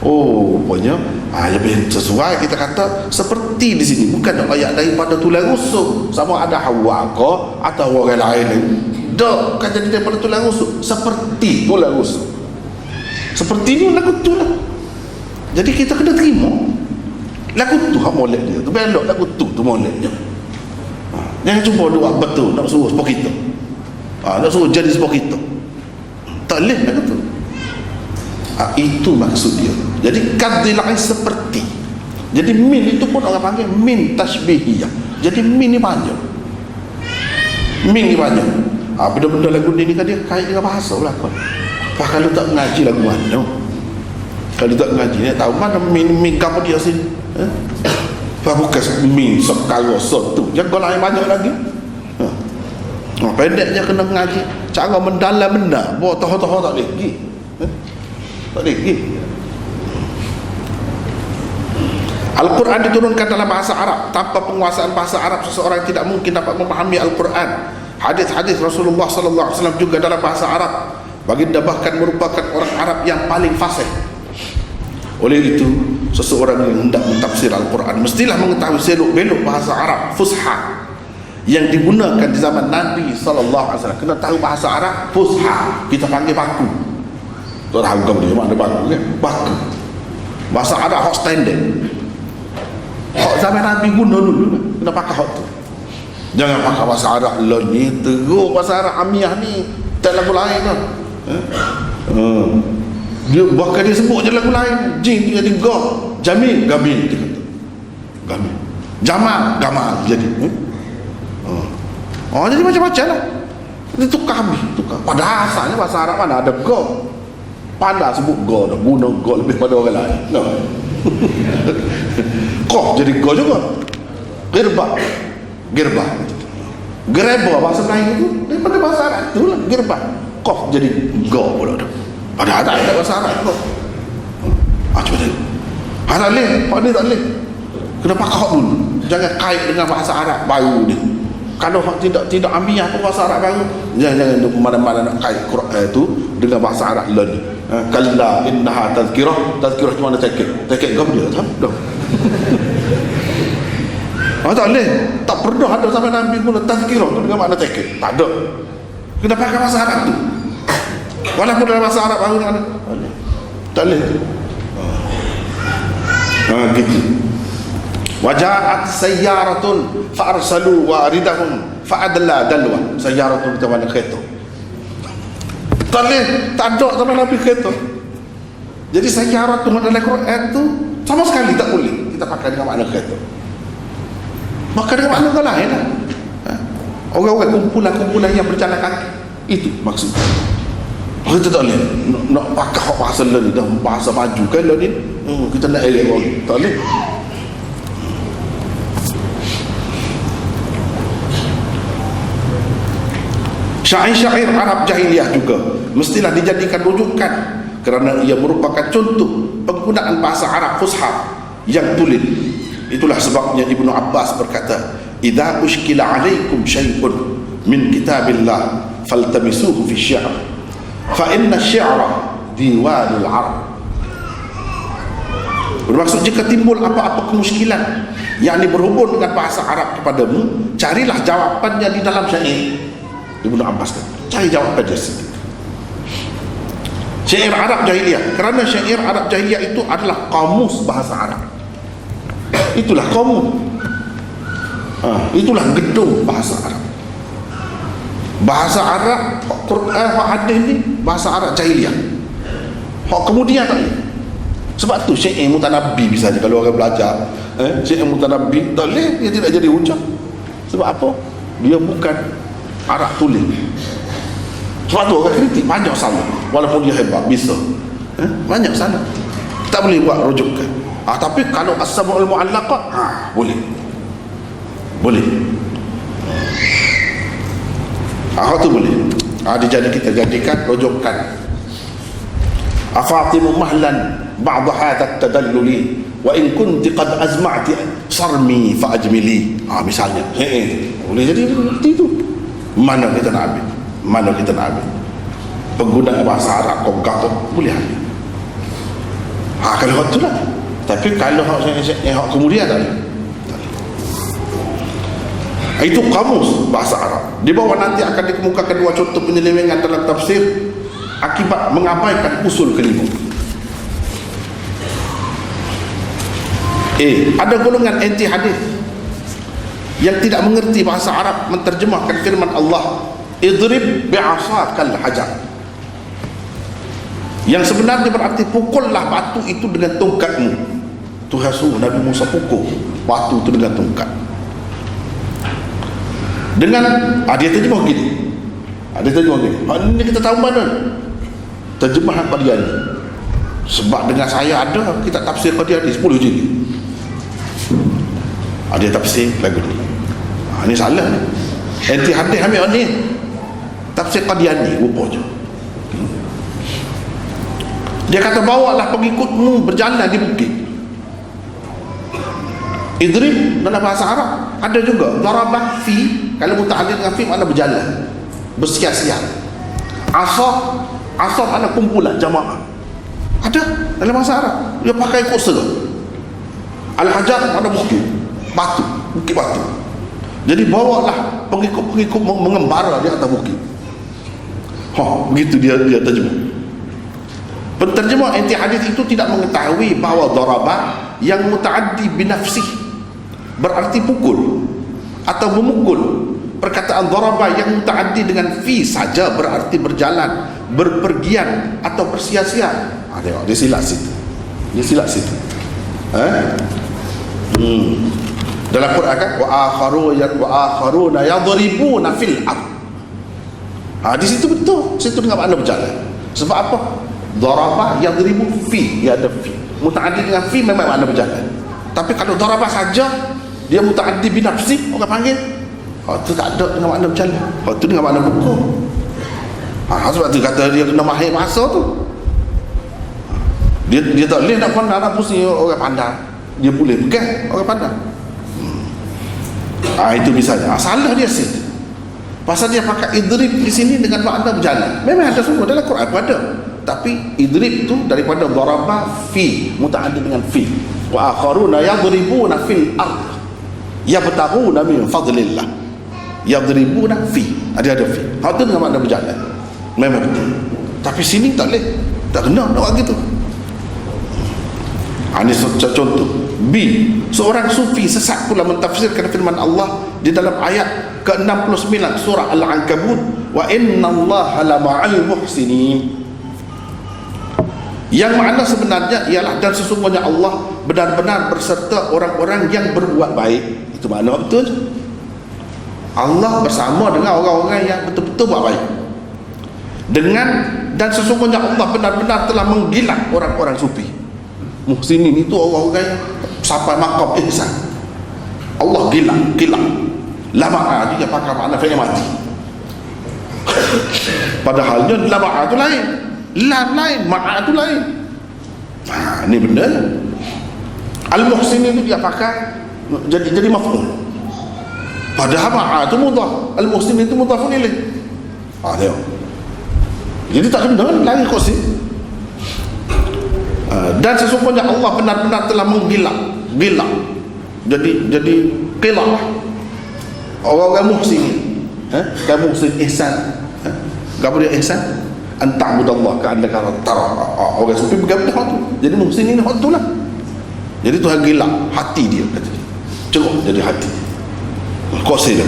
Rupanya lebih sesuai kita kata seperti di sini, bukan ayat daripada tulang rusuk sama ada Hawa ke atau orang lain. Dak kan jadi daripada tulang rusuk, seperti tulang rusuk. Seperti ni lagu tu lah. Jadi kita kena terima lagu tu molek dia tu, belok lagu tu moleknya. Jangan cuba doa betul nak suruh seperti kita. Nak suruh jadi seperti kita. Tak boleh lagu tu. Itu maksud dia. Jadi kadhila'i seperti. Jadi min itu pun orang panggil min tasbihiyah. Jadi min ni banyak. Min ni banyak. Benda-benda lagu ni kan dia kait dengan bahasa lah kan. Kalau tak mengaji lagu mana? Kalau tak mengaji ni tahu mana min apa dia sini. Bukan min sekali satu. Jangan lain banyak lagi. Pendeknya kena mengaji. Cara mendalam benar. Bawa tahu-tahu tak boleh pergi. Tak boleh pergi. Al-Quran diturunkan dalam bahasa Arab. Tanpa penguasaan bahasa Arab, seseorang tidak mungkin dapat memahami Al-Quran. Hadis-hadis Rasulullah SAW juga dalam bahasa Arab. Baginda bahkan merupakan orang Arab yang paling fasih. Oleh itu, seseorang yang hendak mentafsir Al-Quran mestilah mengetahui seluk-beluk bahasa Arab fusha yang digunakan di zaman Nabi SAW. Kena tahu bahasa Arab fusha. Kita panggil baku. Tak tahu kamu dia mana baku kan? Baku. Bahasa Arab hot standard. Hak zaman Nabi guna dulu. Kena pakai hak tu. Jangan pakai bahasa Arab lah ni. Teruk bahasa Arab Amiah ni. Tak lagu lain kan? Dia bahkan dia sebut je lagu lain. Jin dia kata go, Jamil, Gamil dia kata. Gamil. Jamal, Gamal jadi. Jadi macam-macam lah. Dia tukar habis, tukar. Pada asalnya bahasa Arab mana ada go. Pandai sebut go dah, guna go lebih pada orang lain. Koh jadi go juga. Gerbah. Gerebah bahasa Melayu itu daripada bahasa Arab tu lah, gerbah. Koh jadi go pula dah. Padahal tak ada bahasa Arab tu. Cuba tengok. Tak boleh, Pak ni tak boleh. Kena pakai hak dulu. Jangan kait dengan bahasa Arab baru ni. Kalau hak tidak ambiah pun bahasa Arab baru, jangan mana-mana nak kait Quran itu dengan bahasa Arab lain. Kalla innaha tazkirah cuma nak tekek gam dia tak dah. Tak boleh. Tak pernah ada sampai Nabi pun tazkirah tu dengan makna tekek. Tak ada. Kena pakai bahasa Arab tu. Walaupun dalam bahasa Arab baru mana? Tak boleh. Gitu. Wajaat sayyaratun fa'arsalu waridahum fa'adla dalwa. Sayyaratun kita mana kereta. Tak boleh, tak ada sama Nabi kereta. Jadi sayyaratun dalam Quran tu sama sekali tak boleh kita pakai dengan makna kereta. Maka dengan makna yang lain lah. Orang-orang kumpulan yang berjalan kaki, itu maksud. Kita tak boleh nak pakai bahasa lain dah, bahasa maju kan lah ni. Kita nak elak orang, tak boleh. Syair-syair Arab jahiliyah juga mestilah dijadikan rujukan kerana ia merupakan contoh penggunaan bahasa Arab fusha yang tulen. Itulah sebabnya Ibnu Abbas berkata, "Idza ushkila 'alaikum syai'un min kitabillah faltamisuhu fi syi'r fa inna syi'ra diwanul Arab." Bermaksud jika timbul apa-apa kemuskilan yakni berhubung dengan bahasa Arab kepadamu, carilah jawapannya di dalam syair. Ibnu Abbas kata, cari jawapan di situ. Syair Arab jahiliyah, kerana syair Arab jahiliyah itu adalah kamus bahasa Arab. Itulah kamus. Itulah gedung bahasa Arab. Bahasa Arab Quran, hadis ni bahasa Arab jahiliyah. Kemudian tak boleh. Sebab tu syair mutanabbi bisa je kalau orang belajar syair mutanabbi tak boleh, dia tidak jadi hujah. Sebab apa? Dia bukan Arab tulis. Sebab tu orang kritik banyak salah. Walaupun dia hebat, bisa banyak salah. Tak boleh buat rujukan. Tapi kalau as-sab'ul mu'allaqah, boleh. Boleh. Tu boleh. Kita jadikan rujukan. Afatimu mahlan ba'd hadha at-tadalluli wa in kunti qad azma'ti sarmi fa ajmili. Misalnya boleh jadi seperti itu. Mana kita nak ambil? Mana kita nak ambil? Penggunaan bahasa Arab kau gatot boleh ambil. Kalau hak tu lah. Tapi kalau hak kemudian tak boleh. Itu kamus bahasa Arab. Di bawah nanti akan dikemukakan dua contoh penyelewengan dalam tafsir akibat mengabaikan usul kelima. Ada golongan anti hadis yang tidak mengerti bahasa Arab menterjemahkan firman Allah, idrib bi'asakal hajar, yang sebenarnya berarti pukullah batu itu dengan tongkatmu. Tuhan Nabi Musa pukul batu itu dengan tongkat. Dengan dia terjemah gini. Dia terjemah gini. Ini kita tahu mana terjemahan Qadiani. Sebab dengan saya ada kita tafsir Qadiani 10 jilid. Dia tafsir lagu ni. Ini salah ni. Anti hadis ambil ni tafsir Qadiani rupanya. Dia kata bawalah pengikutmu berjalan di bukit. Idrib dalam bahasa Arab ada juga darabah fi, kalau muta'addid dengan fi makna berjalan, bersiar-siar. Asaf makna kumpulan, jamaah. Ada dalam bahasa Arab. Dia pakai kuasa. Al-hajar makna bukit, batu, bukit batu. Jadi bawalah pengikut-pengikut mengembara di atas bukit. Begitu dia terjemah. Penterjemah anti hadis itu tidak mengetahui bahawa darabah yang mutaaddi binafsih berarti pukul atau memukul. Perkataan darabah yang mutaaddi dengan fi saja berarti berjalan, berpergian atau bersia-sia. Tengok dia silap situ. Dalam Quran kan wa akharuna yadribuna fil ard. Di situ betul. Situ dengan makna berjalan. Sebab apa? Darabah yadribu fi, dia ada fi. Mutaaddi dengan fi memang makna berjalan. Tapi kalau darabah saja dia mutaaddi binafsi, orang panggil itu tak ada dengan makna berjalan. Itu dengan makna pukul. Sebab tu kata dia kena mahir bahasa tu. Dia tak boleh nak pandang, nak pusing orang pandang. Dia boleh pegang orang pandang. Itu misalnya. Salah dia situ. Pasal dia pakai idrib di sini dengan makna berjalan. Memang ada semua dalam Quran ada. Tapi idrib tu daripada darabah fi, mutaaddi dengan fi. Wa akharuna yadribuna fil ard yabtaghuna min fadlillah. yadribuna fi, ada fi. Hak tu dengan makna berjalan. Memang betul. Tapi sini tak boleh. Tak kena nak buat gitu. Ini contoh. B, seorang sufi sesat pula mentafsirkan firman Allah di dalam ayat ke-69 surah Al-Ankabut, wa innallaha lama'al muhsinin. Yang makna sebenarnya ialah dan sesungguhnya Allah benar-benar berserta orang-orang yang berbuat baik. Itu makna betul. Allah bersama dengan orang-orang yang betul-betul buat baik. Dan sesungguhnya Allah benar-benar telah menggilang orang-orang sufi. Muhsinin itu orang-orang yang sampai maqam ihsan. Allah gilang. Lama'a dia pakai makna fi'il mati. Padahalnya lama'a itu lain. Lam lain, ma'a itu lain. Ini benar. Al-muhsinin itu dia pakai jadi maf'ul. Padahal ma'a itu mudhaf, al-muhsinin itu mudhafun ilaih. Tengok. Jadi tak kena lagi kursi. Dan sesungguhnya Allah benar-benar telah menggilang. Jadi qilah orang-orang muhsin. Kamu muhsin ihsan. Apa dia ihsan? Anta'budallah ka'annaka tara. Orang sufi bergabung tu. Jadi muhsin ini hak tu lah. Jadi Tuhan gilang hati dia kata. Ceruk jadi hati. Kursi dia.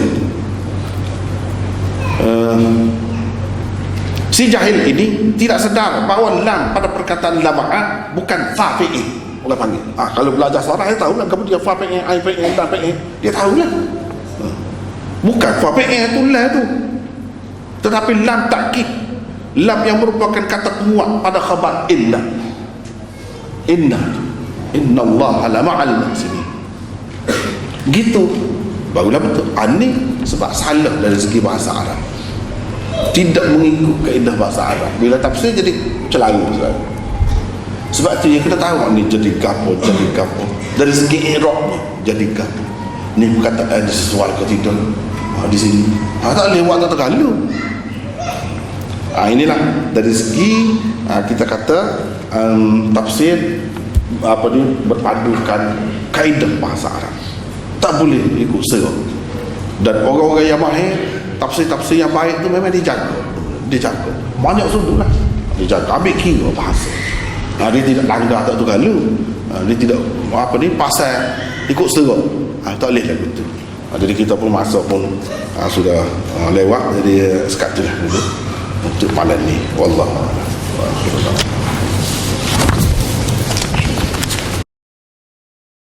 Si jahil ini tidak sedar bahawa lam pada perkataan lama'a bukan fa fi'il. Orang panggil. Kalau belajar sarah dia tahu lah, kamu dia fa fi'il, ai fi'il, lam fi'il. Dia tahu lah. Bukan fa fi'il tu lah tu. Tetapi lam takkid. Lam yang merupakan kata penguat pada khabar inna. Innallaha lama'al muhsinin. Gitu. Barulah betul. Ini sebab salah dari segi bahasa Arab. Tidak mengikut kaedah bahasa Arab. Bila tafsir jadi celaru. Sebab tu yang kita tahu ni jadi gapo. Dari segi i'rabnya jadi gapo. Ni perkataan sesuai ke tidak. Di sini. Tak lewat atau tergalu. Inilah dari segi kita kata tafsir berpadukan kaedah bahasa Arab. Tak boleh ikut serok. Dan orang-orang yang mahir tafsir-tafsir yang baik tu memang dijaga. Banyak sudut lah. Dijaga, ambil kira bahasa. Dia tidak langgar tak tu galu. Dia tidak pasal ikut serok. Tak boleh lah betul. Jadi kita pun masa pun sudah lewat. Jadi sekat je lah dulu untuk malam ni. Wallahu a'lam.